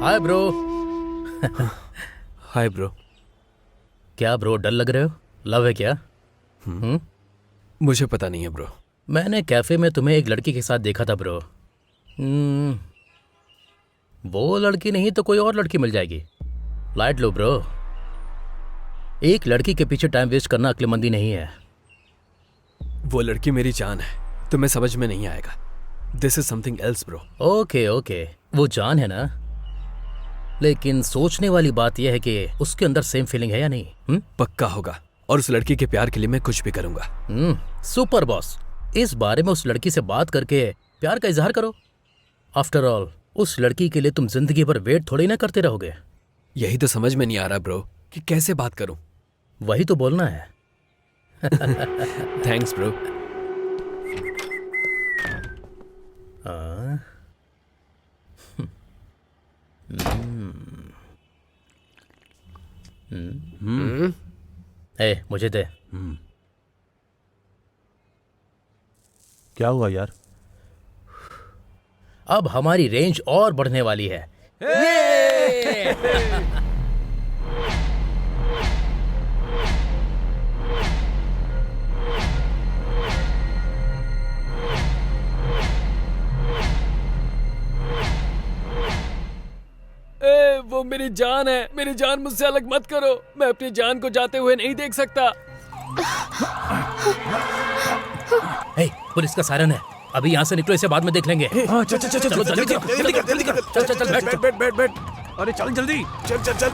Hi bro. Hi bro. क्या ब्रो, डल लग रहे हो? लव है क्या? मुझे पता नहीं है ब्रो। मैंने कैफे में तुम्हें एक लड़की के साथ देखा था ब्रो। वो लड़की नहीं तो कोई और लड़की मिल जाएगी। लाइट लो ब्रो। एक लड़की के पीछे टाइम वेस्ट करना अक्लमंदी नहीं है। वो लड़की मेरी जान है, तुम्हें समझ में नहीं आएगा। This is something else bro. Okay okay, वो जान है ना, लेकिन सोचने वाली बात यह है कि उसके अंदर सेम फीलिंग है या नहीं। पक्का होगा, और उस लड़की के प्यार के लिए मैं कुछ भी करूंगा। सुपर बॉस, इस बारे में उस लड़की से बात करके प्यार का इजहार करो। आफ्टर ऑल, उस लड़की के लिए तुम जिंदगी भर वेट थोड़ी ना करते रहोगे। यही तो समझ में नहीं आ रहा ब्रो कि कैसे बात करूं। वही तो बोलना है। Thanks bro. मुझे दे। क्या हुआ यार? अब हमारी रेंज और बढ़ने वाली है। वो मेरी जान है, मेरी जान, मुझसे अलग मत करो। मैं अपनी जान को जाते हुए नहीं देख सकता। पुलिस का सायरन है, अभी यहाँ से निकलो, इसे बाद में देख लेंगे। हाँ, चल चल चल चलो, जल्दी जल्दी कर, जल्दी कर, जल्दी कर। चल, चल, चल, बैठ, बैठ बैठ बैठ बैठ। अरे चल जल्दी, चल चल चल।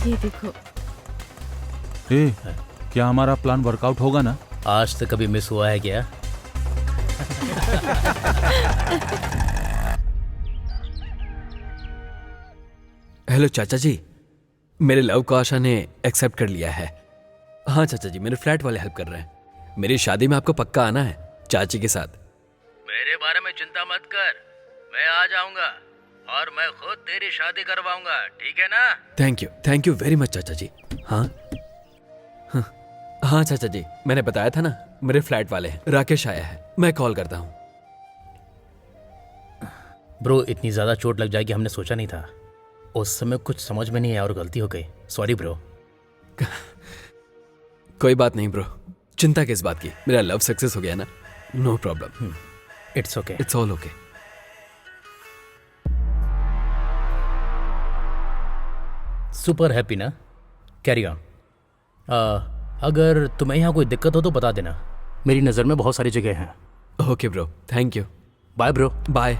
ये देखो। ए, क्या हमारा प्लान वर्कआउट होगा ना? आज तक कभी मिस हुआ है क्या? हेलो चाचा जी, मेरे लव को आशा ने एक्सेप्ट कर लिया है। हाँ चाचा जी, मेरे फ्लैट वाले हेल्प कर रहे हैं। मेरी शादी में आपको पक्का आना है चाची के साथ। मेरे बारे में चिंता मत कर, मैं आ जाऊंगा और मैं खुद तेरी शादी करवाऊंगा, ठीक है ना? थैंक यू वेरी मच चाचा जी। हाँ हाँ हाँ चाचा जी, मैंने बताया था ना, मेरे फ्लैट वाले हैं, राकेश आया है, मैं कॉल करता हूँ। ब्रो, इतनी ज्यादा चोट लग जाएगी हमने सोचा नहीं था। उस समय कुछ समझ में नहीं आया और गलती हो गई, सॉरी ब्रो। कोई बात नहीं ब्रो, चिंता किस बात की, मेरा लव सक्सेस हो गया ना, no problem. It's okay, it's all okay. Super happy ना? Carry on. अगर तुम्हें यहाँ कोई दिक्कत हो तो बता देना, मेरी नज़र में बहुत सारी जगह हैं। Okay bro, thank you. Bye bro. Bye.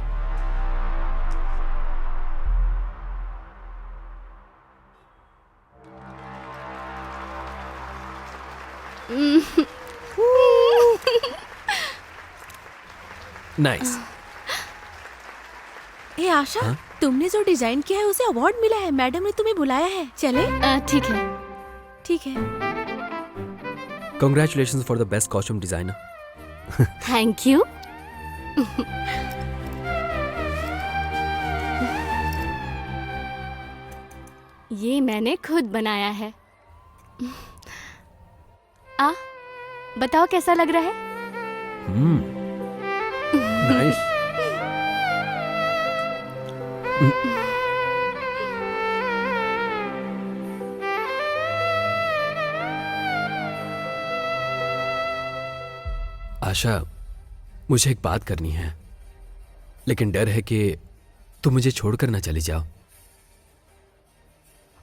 Nice. Hey Asha, तुमने जो डिजाइन किया है उसे अवार्ड मिला है, मैडम ने तुम्हें बुलाया है, चले? ठीक है। ठीक है। Congratulations for the best costume designer. Thank you. ये मैंने खुद बनाया है। बताओ कैसा लग रहा है? नाइस। आशा, मुझे एक बात करनी है, लेकिन डर है कि तुम मुझे छोड़कर ना चली जाओ।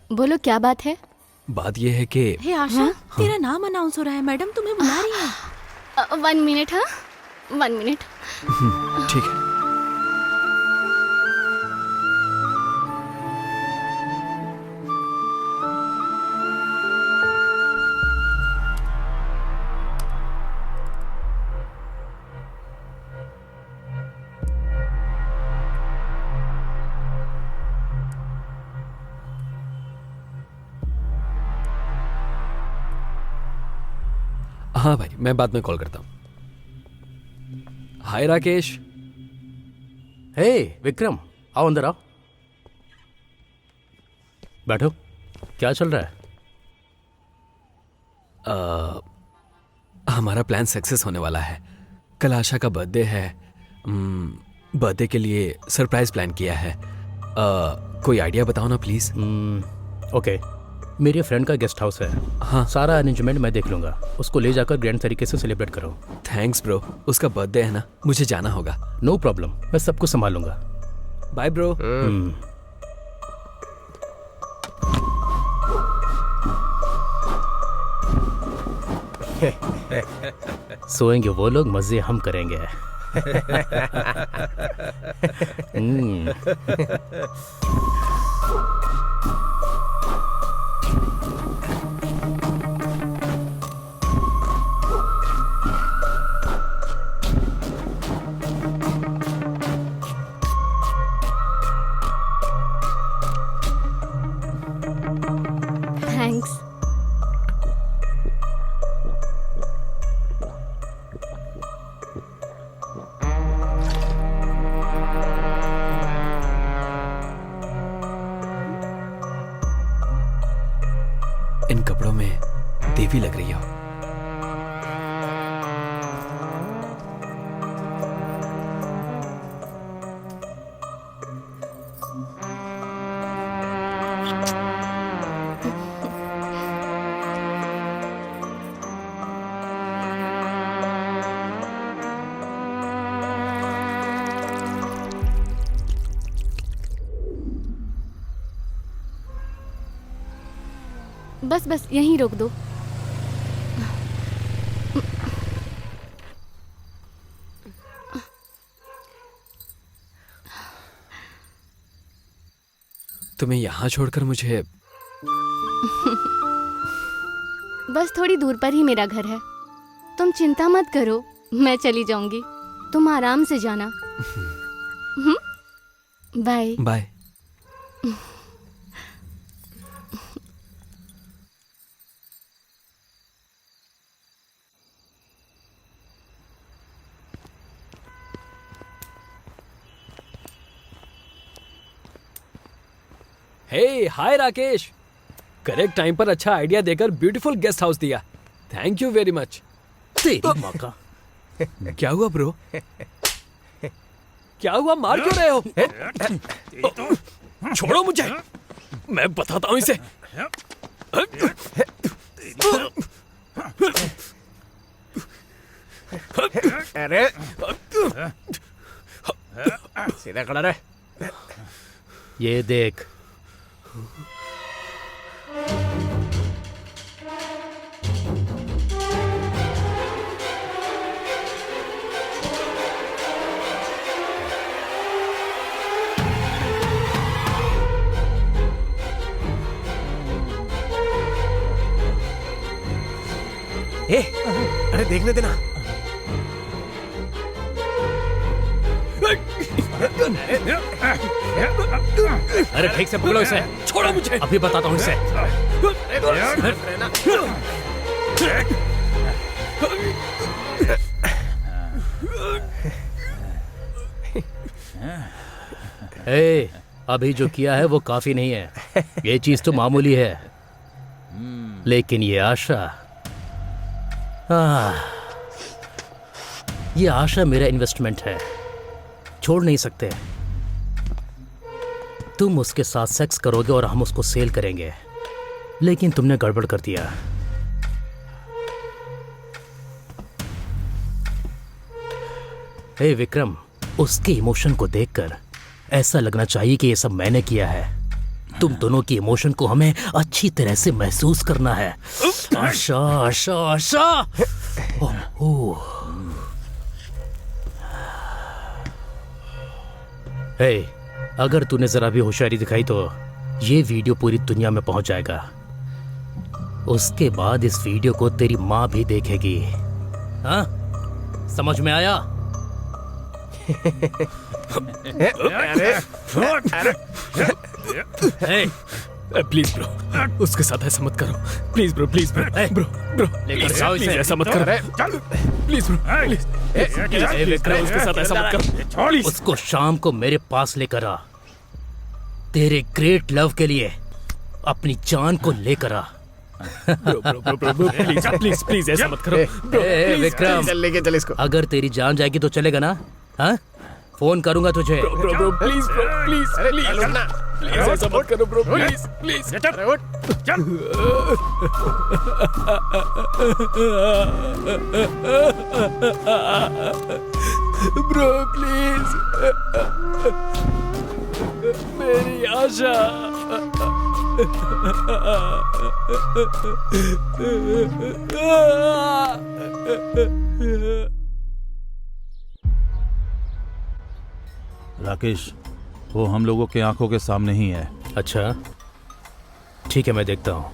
बोलो क्या बात है? बात यह है कि हे आशा, तेरा नाम अनाउंस हो रहा है, मैडम तुम्हें बुला रही है। 1 मिनट। हाँ, 1 मिनट। ठीक है। हाँ भाई, मैं बाद में कॉल करता हूँ। हाय राकेश। हे विक्रम, आओ अंदर आओ, बैठो। क्या चल रहा है? हमारा प्लान सक्सेस होने वाला है। कल आशा का बर्थडे है। बर्थडे के लिए सरप्राइज प्लान किया है। कोई आइडिया बताओ ना प्लीज। ओके, मेरे फ्रेंड का गेस्ट हाउस है। हाँ, सारा अरेंजमेंट मैं देख लूंगा, उसको ले जाकर ग्रैंड तरीके से सेलिब्रेट करो। थैंक्स ब्रो, उसका बर्थडे है ना, मुझे जाना होगा। नो प्रॉब्लम, मैं सब कुछ संभालूंगा। Bye bro. सोएंगे वो लोग, मजे हम करेंगे। हेवी लग रही हो। बस बस यहीं रोक दो। तुम्हें यहाँ छोड़कर मुझे बस थोड़ी दूर पर ही मेरा घर है। तुम चिंता मत करो, मैं चली जाऊंगी। तुम आराम से जाना। Bye bye. Hey hi Rakesh, correct time पर अच्छा आइडिया देकर ब्यूटीफुल गेस्ट हाउस दिया। Thank you very much. तेरी माँ का। क्या हुआ ब्रो? क्या हुआ, मार क्यों रहे हो? छोड़ो मुझे, मैं बताता हूं इसे। अरे सीधा खड़ा रहे। ये देख, अरे देखने देना। अरे ठीक से पकड़ो इसे। छोड़ो मुझे। अभी बताता हूँ इसे। ए, अभी जो किया है वो काफी नहीं है। ये चीज तो मामूली है, लेकिन ये आशा, ये आशा मेरा इन्वेस्टमेंट है, छोड़ नहीं सकते। तुम उसके साथ सेक्स करोगे और हम उसको सेल करेंगे, लेकिन तुमने गड़बड़ कर दिया। हे विक्रम, उसके इमोशन को देखकर ऐसा लगना चाहिए कि ये सब मैंने किया है। तुम दोनों की इमोशन को हमें अच्छी तरह से महसूस करना है। आशा आशा आशा। ओह। हे, अगर तूने जरा भी होशियारी दिखाई तो ये वीडियो पूरी दुनिया में पहुंच जाएगा। उसके बाद इस वीडियो को तेरी माँ भी देखेगी। हाँ, समझ में आया? प्लीज ब्रो, उसके साथ ऐसा मत करो। Please bro, please bro, bro bro, लेकर जाओ इसे। ऐसा मत करो। Please bro, please. विक्रम, उसके साथ ऐसा मत करो। उसको शाम को मेरे पास लेकर आ। तेरे ग्रेट लव के लिए अपनी जान को लेकर आ। Bro bro bro bro bro, please please please ऐसा मत करो। ब्रो विक्रम, चल लेके चल इसको। अगर तेरी जान जाएगी तो चलेगा ना? हाँ, फोन करूंगा तुझे। Bro bro please bro, please please please ऐसा मत करो bro, please please. Bro please, मेरी आशा। राकेश, वो हम लोगों के आंखों के सामने ही है। अच्छा, ठीक है, मैं देखता हूँ।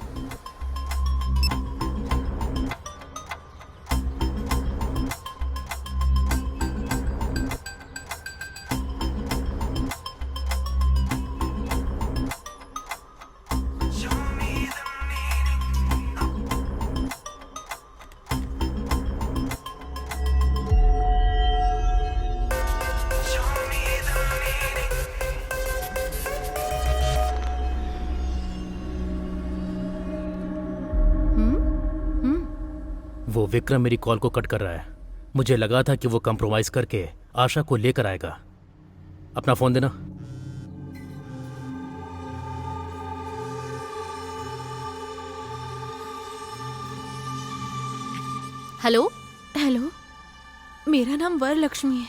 वो विक्रम मेरी कॉल को कट कर रहा है। मुझे लगा था कि वो कंप्रोमाइज करके आशा को लेकर आएगा। अपना फोन देना। हेलो। हेलो, मेरा नाम वरलक्ष्मी है।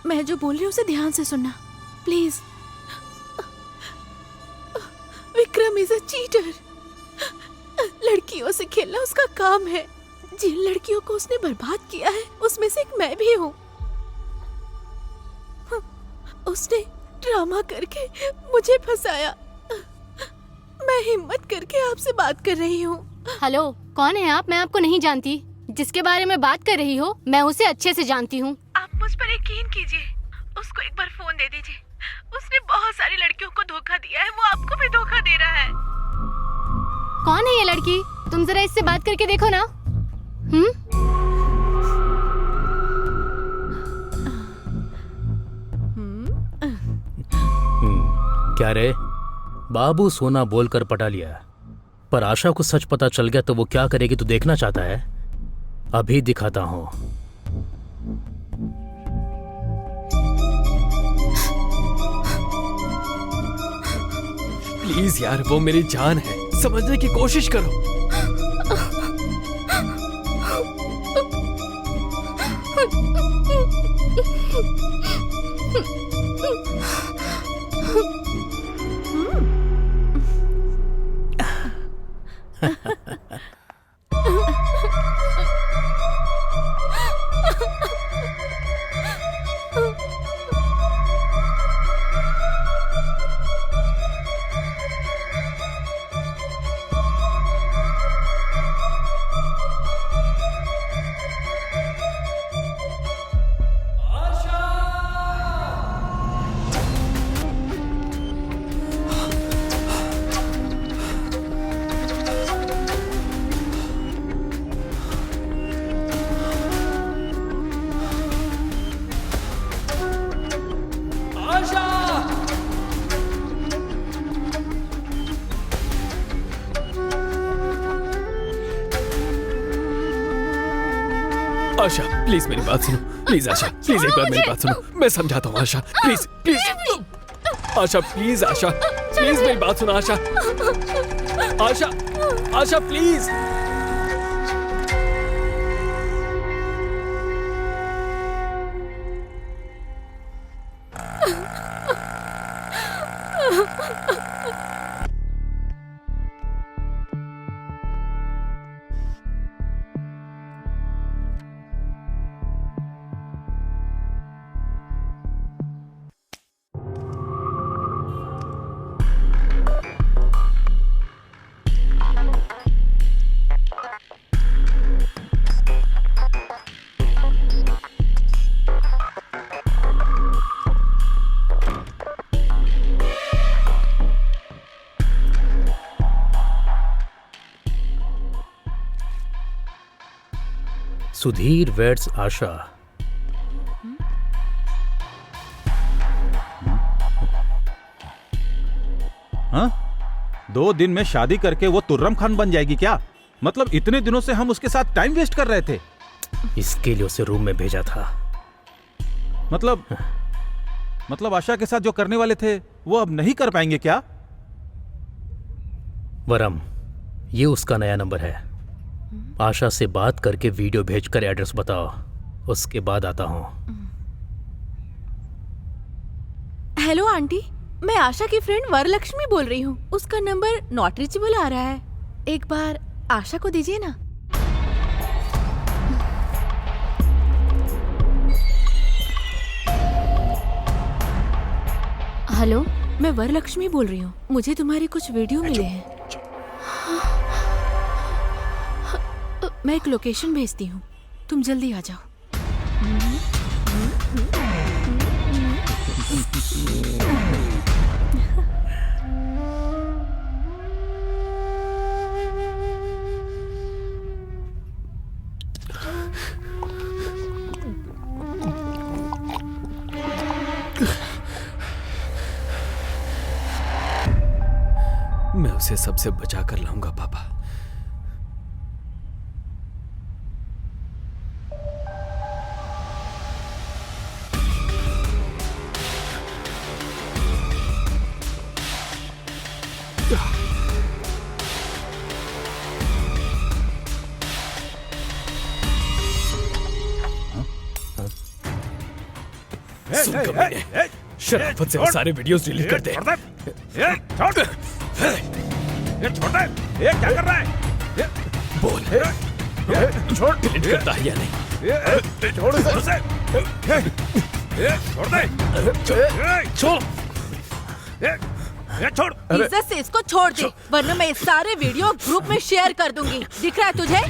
मैं जो बोल रही हूँ उसे ध्यान से सुनना please. Vikram is a cheater. लड़कियों से खेलना उसका काम है। जिन लड़कियों को उसने बर्बाद किया है उसमें से एक मैं भी हूँ। उसने ड्रामा करके मुझे फंसाया। मैं हिम्मत करके आपसे बात कर रही हूँ। हेलो, कौन है आप? मैं आपको नहीं जानती। जिसके बारे में बात कर रही हो मैं उसे अच्छे से जानती हूँ। आप मुझ पर यकीन कीजिए। उसको एक बार फोन दे दीजिए। उसने बहुत सारी लड़कियों को धोखा दिया है। वो आपको भी धोखा दे रहा है। कौन है ये लड़की? तुम जरा इससे बात करके देखो ना। क्या रे, बाबू सोना बोलकर पटा लिया, पर आशा को सच पता चल गया तो वो क्या करेगी तू देखना चाहता है? अभी दिखाता हूं। प्लीज यार, वो मेरी जान है, समझने की कोशिश करो। आशा प्लीज मेरी बात सुनो। प्लीज आशा, प्लीज एक बार मेरी बात सुनो। मैं समझाता हूँ Asha, please please. Asha please, Asha please मेरी बात सुनो। आशा आशा आशा प्लीज। सुधीर वेड्स आशा। हाँ? 2 दिन में शादी करके वो तुर्रम खान बन जाएगी क्या? मतलब इतने दिनों से हम उसके साथ टाइम वेस्ट कर रहे थे। इसके लिए उसे रूम में भेजा था। मतलब आशा के साथ जो करने वाले थे वो अब नहीं कर पाएंगे क्या? वरम, ये उसका नया नंबर है। आशा से बात करके वीडियो भेजकर एड्रेस बताओ, उसके बाद आता हूं। हेलो आंटी, मैं आशा की फ्रेंड वरलक्ष्मी बोल रही हूँ। उसका नंबर नॉट रीचेबल आ रहा है। एक बार आशा को दीजिए ना। हेलो, मैं वरलक्ष्मी बोल रही हूँ। मुझे तुम्हारे कुछ वीडियो मिले हैं। मैं एक लोकेशन भेजती हूँ, तुम जल्दी आ जाओ। मैं उसे सबसे बचा कर लाऊंगा पापा। सुन कमीने, शराफत से वो सारे वीडियोस डिलीट कर दे। ये क्या कर रहा है? बोल, डिलीट करता है या नहीं? छोड़ उसे। छोड़ दे। छोड़। छोड़। इज्जत से इसको छोड़ दे, वरना मैं ये सारे वीडियो ग्रुप में शेयर कर दूंगी। दिख रहा है तुझे?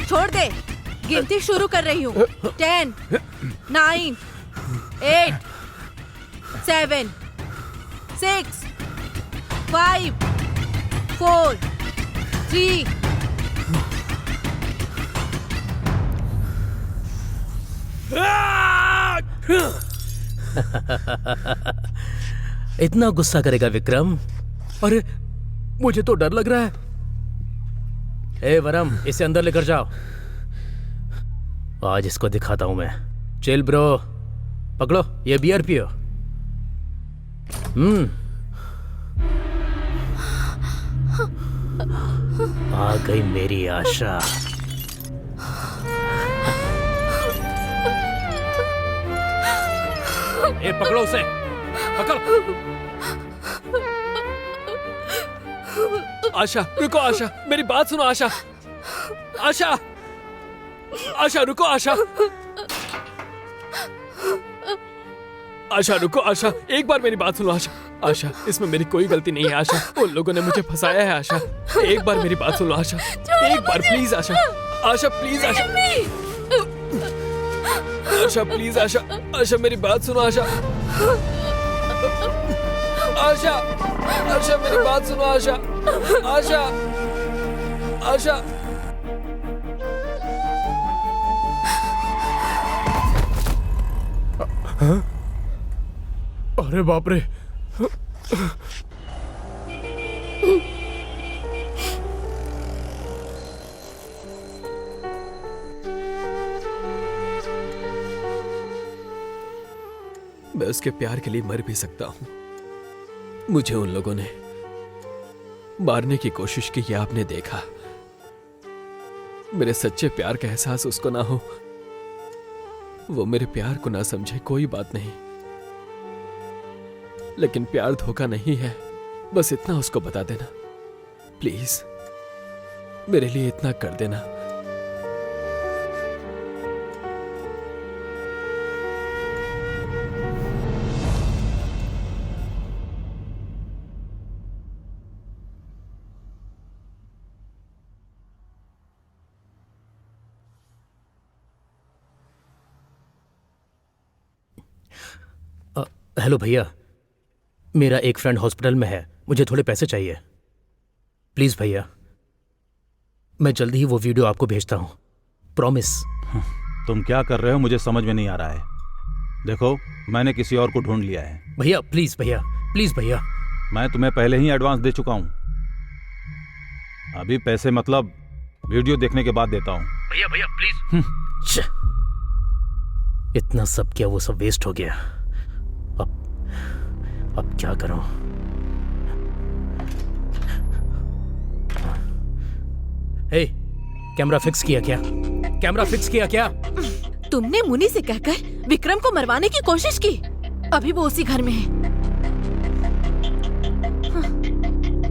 छोड़ दे, गिनती शुरू कर रही हूँ। 10, 9, 8, 7, 6, 5, 4, 3। इतना गुस्सा करेगा विक्रम? अरे मुझे तो डर लग रहा है। ए वरम, इसे अंदर लेकर जाओ। आज इसको दिखाता हूं मैं। चिल ब्रो, पकड़ो ये बियर पियो। आ गई मेरी आशा। ए पकड़ो उसे, पकड़। आशा रुको, आशा मेरी बात सुनो। आशा, आशा, आशा रुको। आशा, आशा रुको। आशा एक बार मेरी बात सुनो। आशा, आशा इसमें मेरी कोई गलती नहीं है। आशा उन लोगों ने मुझे फंसाया है। आशा एक बार मेरी बात सुनो। आशा एक बार please. Asha, Asha please. Asha, Asha please. Asha, Asha मेरी बात सुनो। आशा, आशा, आशा मेरी बात सुनो। आशा, आशा, आशा। अरे बाप रे। मैं उसके प्यार के लिए मर भी सकता हूं। मुझे उन लोगों ने मारने की कोशिश की, ये आपने देखा। मेरे सच्चे प्यार का एहसास उसको ना हो, वो मेरे प्यार को ना समझे, कोई बात नहीं। लेकिन प्यार धोखा नहीं है, बस इतना उसको बता देना प्लीज। मेरे लिए इतना कर देना। हेलो भैया, मेरा एक फ्रेंड हॉस्पिटल में है, मुझे थोड़े पैसे चाहिए। प्लीज भैया, मैं जल्दी ही वो वीडियो आपको भेजता हूं, प्रॉमिस। तुम क्या कर रहे हो मुझे समझ में नहीं आ रहा है। देखो, मैंने किसी और को ढूंढ लिया है। भैया प्लीज, भैया प्लीज भैया। मैं तुम्हें पहले ही एडवांस दे चुका हूं। अभी पैसे मतलब वीडियो देखने के बाद देता हूं। भैया भैया प्लीज। इतना सब किया, वो सब वेस्ट हो गया। अब क्या करूं? हे, कैमरा फिक्स किया क्या? कैमरा फिक्स किया क्या? तुमने मुनि से कहकर विक्रम को मरवाने की कोशिश की। अभी वो उसी घर में है।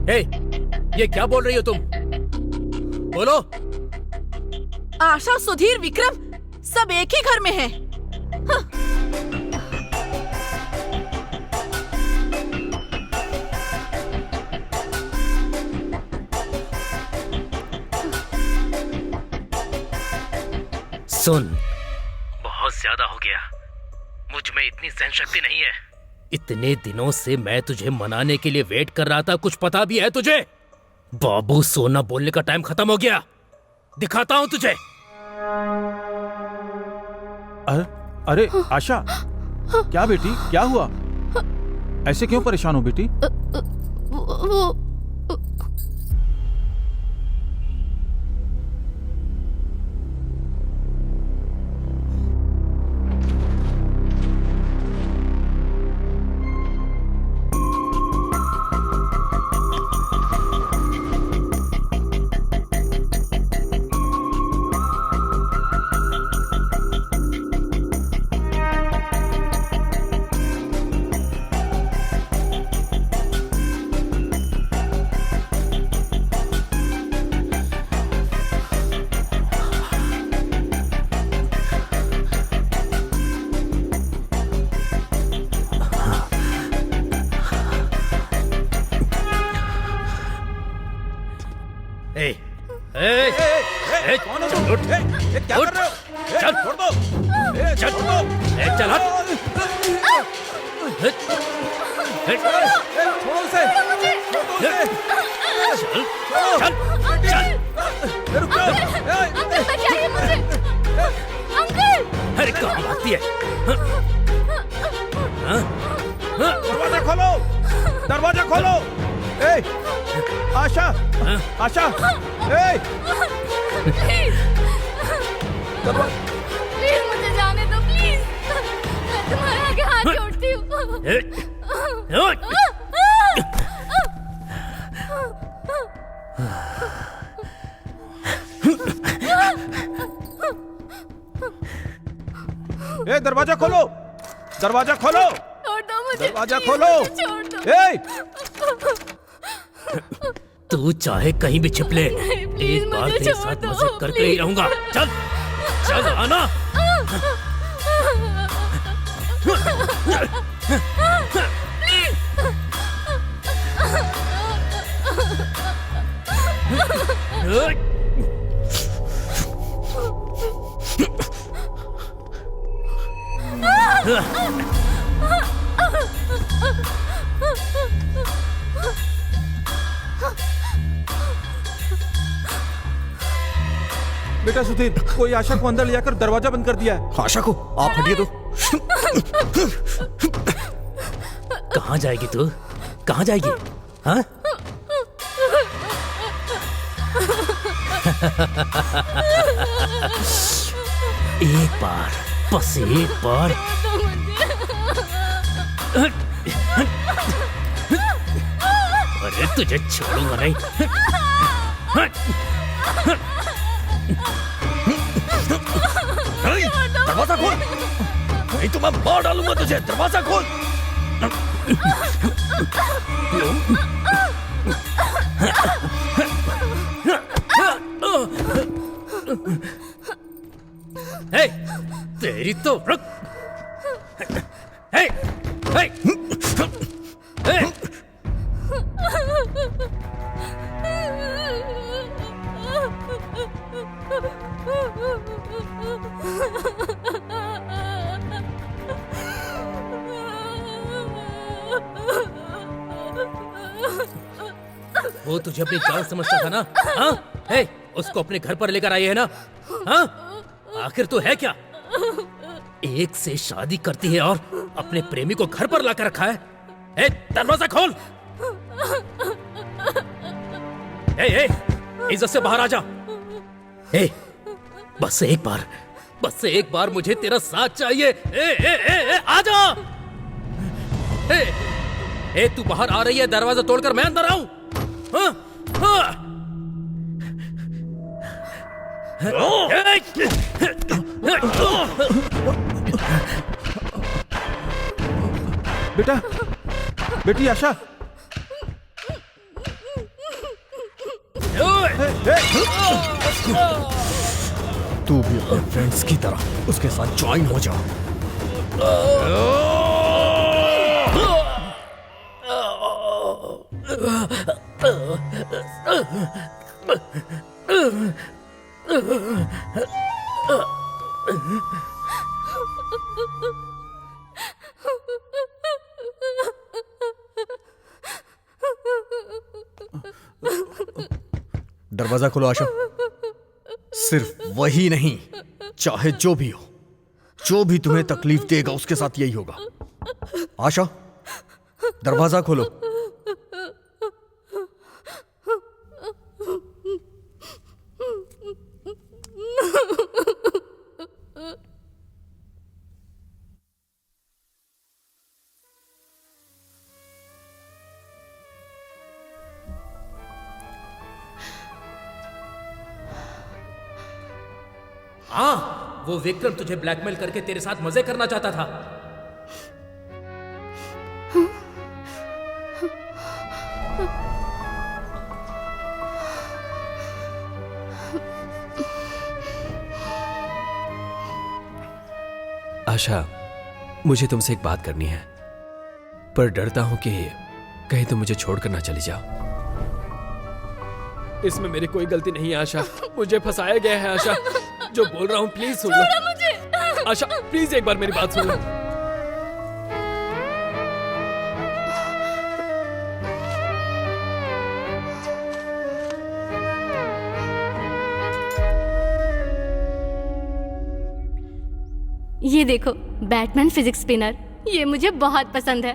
हे, ये क्या बोल रही हो तुम? बोलो। आशा, सुधीर, विक्रम सब एक ही घर में हैं। सुन, बहुत ज्यादा हो गया। मुझ में इतनी सहन शक्ति नहीं है। इतने दिनों से मैं तुझे मनाने के लिए वेट कर रहा था, कुछ पता भी है तुझे? बाबू, सोना बोलने का टाइम खत्म हो गया। दिखाता हूं तुझे। अरे आशा, क्या बेटी, क्या हुआ? ऐसे क्यों परेशान हो बेटी? वो चल छोड़ दो, चल छोड़ दो, चल हट। छोड़ो उसे, चल चल रुक जाओ। अंकल बचाइए मुझे। अंकल अरे कहाँ भागती है? दरवाजा खोलो, दरवाजा खोलो। ए, आशा, आशा, ए, प्लीज मुझे जाने दो प्लीज। मैं तुम्हारे आगे हाथ जोड़ती हूँ। ए, दरवाजा खोलो, दरवाजा खोलो, छोड़ दो मुझे, दरवाजा please, खोलो। मुझे छोड़ दो। ए, तू चाहे कहीं भी छिप ले, please, एक बार मुझे तेरे छोड़ साथ दो, मजे करके ही please। रहूंगा। चल चल आना। बेटा सुधीर, कोई आशा को अंदर ले जाकर दरवाजा बंद कर दिया है। आशा को आप हटिए तो। कहाँ जाएगी तू? कहाँ जाएगी? हाँ? एक बार, बस एक बार। अरे तुझे छोड़ूंगा नहीं। दरवाजा खोल, नहीं तो मैं मार डालूंगा तुझे। दरवाजा खोल। हे, तेरी तो रुक। हे, हे, हे। वो तुझे अपनी जान समझता था ना? हाँ? हे, उसको अपने घर पर लेकर आई है ना? हाँ? आखिर तो है क्या? एक से शादी करती है और अपने प्रेमी को घर पर लाकर रखा है। ए, दरवाजा खोल। ए, इज्जत से बाहर आ जा। ए, बस एक बार मुझे तेरा साथ चाहिए। ए, आ जा। ए, तू बाहर आ रही है, दरवाजा तोड़कर मैं अंदर आऊं? हाँ? हाँ? बेटा, बेटी आशा, तू भी अपने फ्रेंड्स की तरह उसके साथ ज्वाइन हो जा। दरवाजा खोलो आशा। सिर्फ वही नहीं, चाहे जो भी हो, जो भी तुम्हें तकलीफ देगा उसके साथ यही होगा। आशा, दरवाजा खोलो। हाँ, वो विक्रम तुझे ब्लैकमेल करके तेरे साथ मजे करना चाहता था। आशा, मुझे तुमसे एक बात करनी है, पर डरता हूं कि कहीं तुम मुझे छोड़कर ना चली जाओ। इसमें मेरी कोई गलती नहीं है आशा, मुझे फंसाया गया है आशा। जो बोल रहा हूँ please soon low. Asha please एक बार मेरी बात सुनो। ये देखो, बैटमैन फिजिक्स स्पिनर, ये मुझे बहुत पसंद है।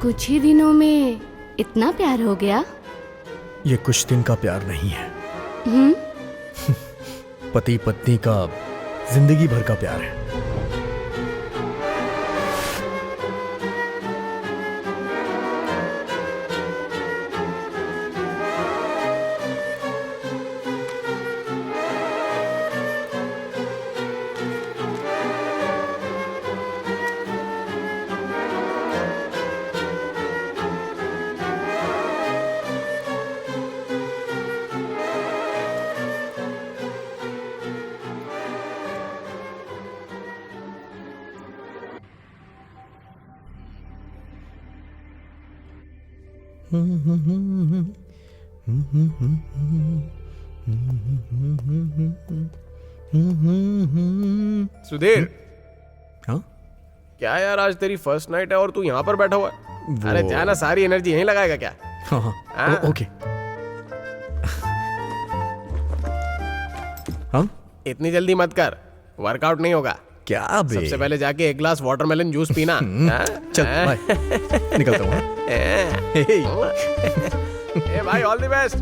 कुछ ही दिनों में इतना प्यार हो गया। ये कुछ दिन का प्यार नहीं है, पति पत्नी का जिंदगी भर का प्यार है। सुधीर, हाँ क्या यार आज तेरी फर्स्ट नाइट है और तू यहाँ पर बैठा हुआ है? अरे क्या ना, सारी एनर्जी यहीं लगाएगा क्या? हाँ हाँ हाँ? ओके। हाँ इतनी जल्दी मत कर, वर्कआउट नहीं होगा। क्या बे? सबसे पहले जाके एक ग्लास वाटरमेलन जूस पीना। हाँ? चल बाय, निकलता हूँ। ए भाई, all the best.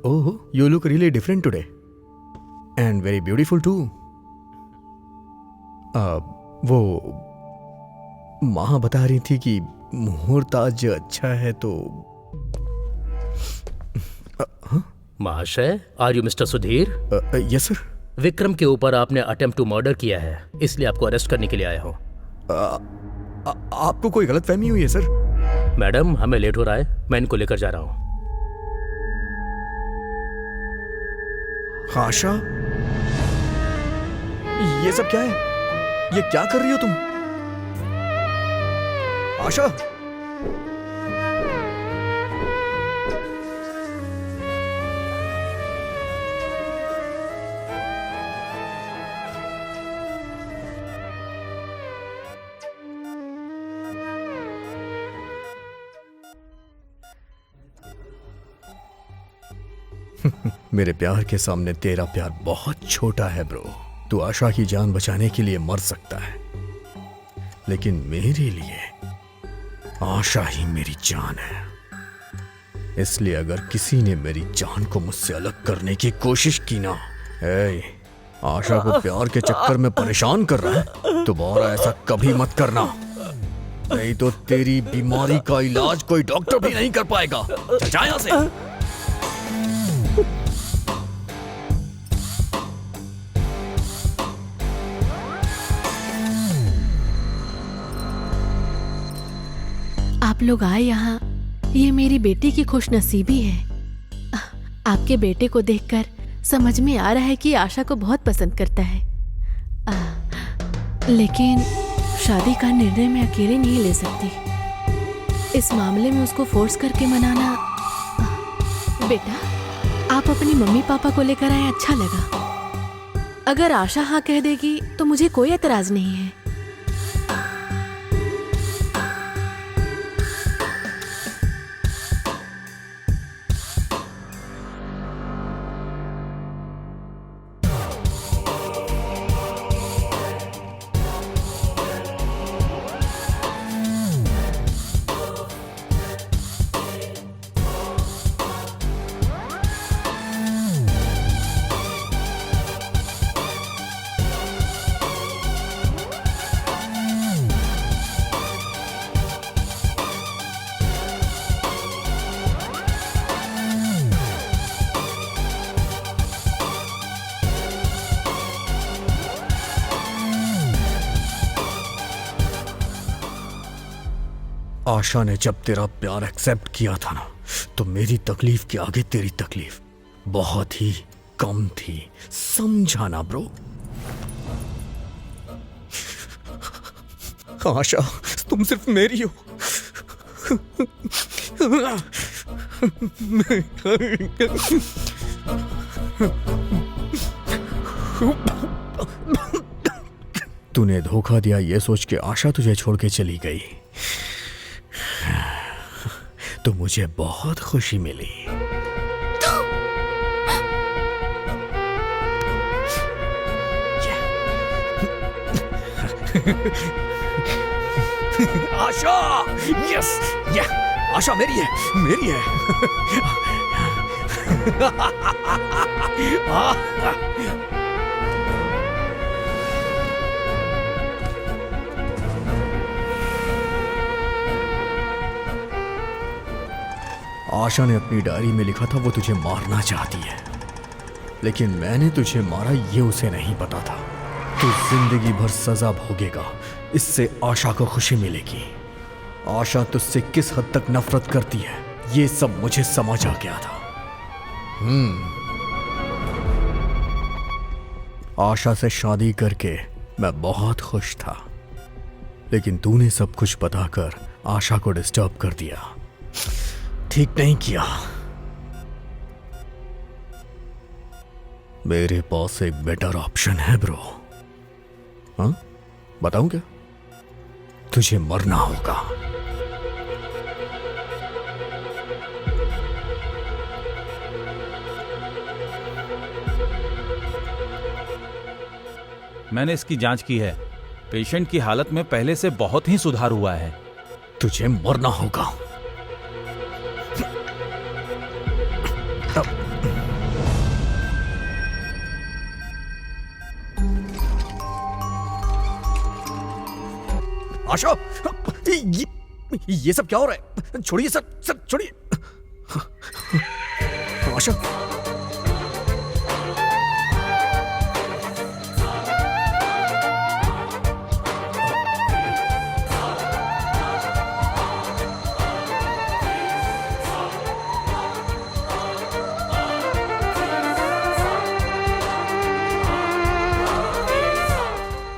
Oh, you look really different today. And very beautiful too. वो माँ बता रही थी कि मुहूर्त आज अच्छा है तो। महाशय, are you mister Sudhir? Yes sir. Vikram के ऊपर आपने अटेम्प्ट टू मर्डर किया है, इसलिए आपको अरेस्ट करने के लिए आया हूँ। आपको कोई गलतफहमी हुई है सर? मैडम, हमें लेट हो रहा है, मैं इनको लेकर जा रहा हूँ। आशा, ये सब क्या है? ये क्या कर रही हो तुम? आशा, मेरे प्यार के सामने तेरा प्यार बहुत छोटा है ब्रो। तू आशा की जान बचाने के लिए मर सकता है, लेकिन मेरे लिए आशा ही मेरी जान है। इसलिए अगर किसी ने मेरी जान को मुझसे अलग करने की कोशिश की ना, आशा को प्यार के चक्कर में परेशान कर रहा है, दोबारा ऐसा कभी मत करना, नहीं तो तेरी बीमारी का इलाज कोई डॉक्टर भी नहीं कर पाएगा। जा यहां से। आप लोग आए यहाँ, ये मेरी बेटी की खुशनसीबी है। आपके बेटे को देखकर समझ में आ रहा है कि आशा को बहुत पसंद करता है, लेकिन शादी का निर्णय मैं अकेले नहीं ले सकती। इस मामले में उसको फोर्स करके मनाना। बेटा, आप अपनी मम्मी पापा को लेकर आए, अच्छा लगा। अगर आशा हाँ कह देगी तो मुझे कोई एतराज नहीं है। आशा ने जब तेरा प्यार एक्सेप्ट किया था ना, तो मेरी तकलीफ के आगे तेरी तकलीफ बहुत ही कम थी, समझा ना ब्रो। आशा तुम सिर्फ मेरी हो। तूने धोखा दिया ये सोच के आशा तुझे छोड़ के चली गई, तो मुझे बहुत खुशी मिली। आशा, यस, या आशा मेरी है, मेरी है। आशा ने अपनी डायरी में लिखा था वो तुझे मारना चाहती है, लेकिन मैंने तुझे मारा ये उसे नहीं पता था। तू जिंदगी भर सजा भोगेगा, इससे आशा को खुशी मिलेगी। आशा तुझसे किस हद तक नफरत करती है ये सब मुझे समझ आ गया था। आशा से शादी करके मैं बहुत खुश था, लेकिन तूने सब कुछ बताकर आशा को डिस्टर्ब कर दिया। ठीक नहीं किया। मेरे पास एक बेटर ऑप्शन है ब्रो। हाँ, बताऊं क्या? तुझे मरना होगा। मैंने इसकी जांच की है। पेशेंट की हालत में पहले से बहुत ही सुधार हुआ है। तुझे मरना होगा। आशा, ये सब क्या हो रहा है? छोड़िए सर, सर छोड़िए। आशा,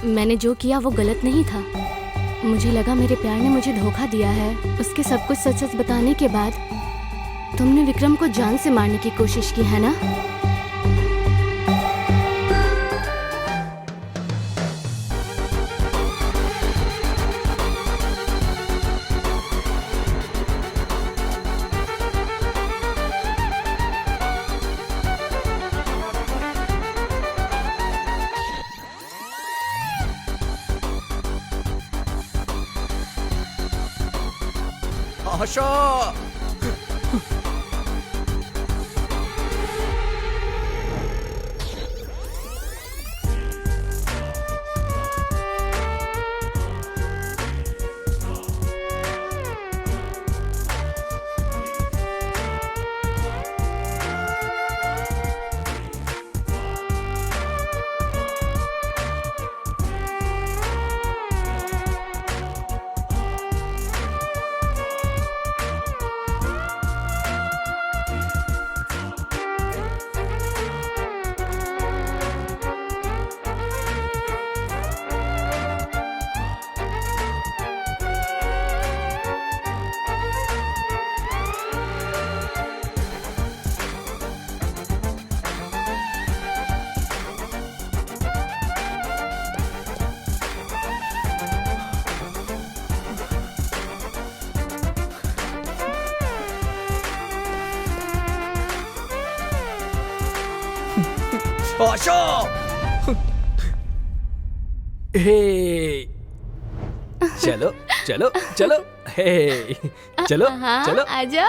मैंने जो किया वो गलत नहीं था। मुझे लगा मेरे प्यार ने मुझे धोखा दिया है। उसके सब कुछ सच सच बताने के बाद तुमने विक्रम को जान से मारने की कोशिश की है ना? आशा, आशा, हे, चलो चलो चलो, हे, चलो चलो। आजा।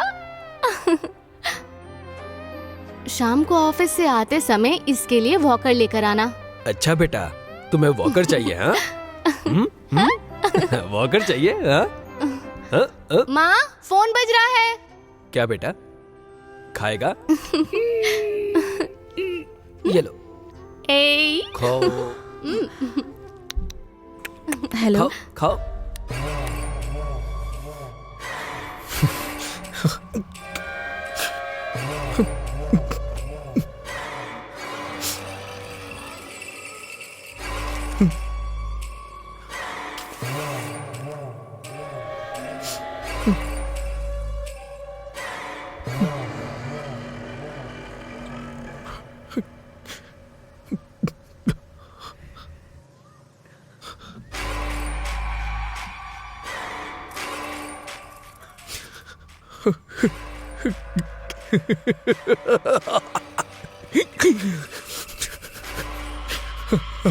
शाम को ऑफिस से आते समय इसके लिए वॉकर लेकर आना। अच्छा बेटा, तुम्हें वॉकर चाहिए? हाँ, वॉकर चाहिए? हाँ? माँ, फोन बज रहा है। क्या बेटा, खाएगा? ये लो, खाओ। हेलो। खाओ खाओ।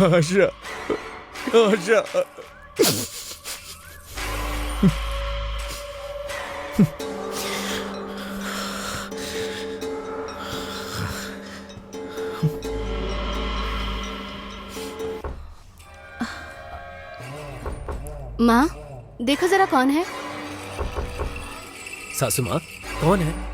आशा, आशा। माँ, देखो जरा कौन है। सासू माँ, कौन है?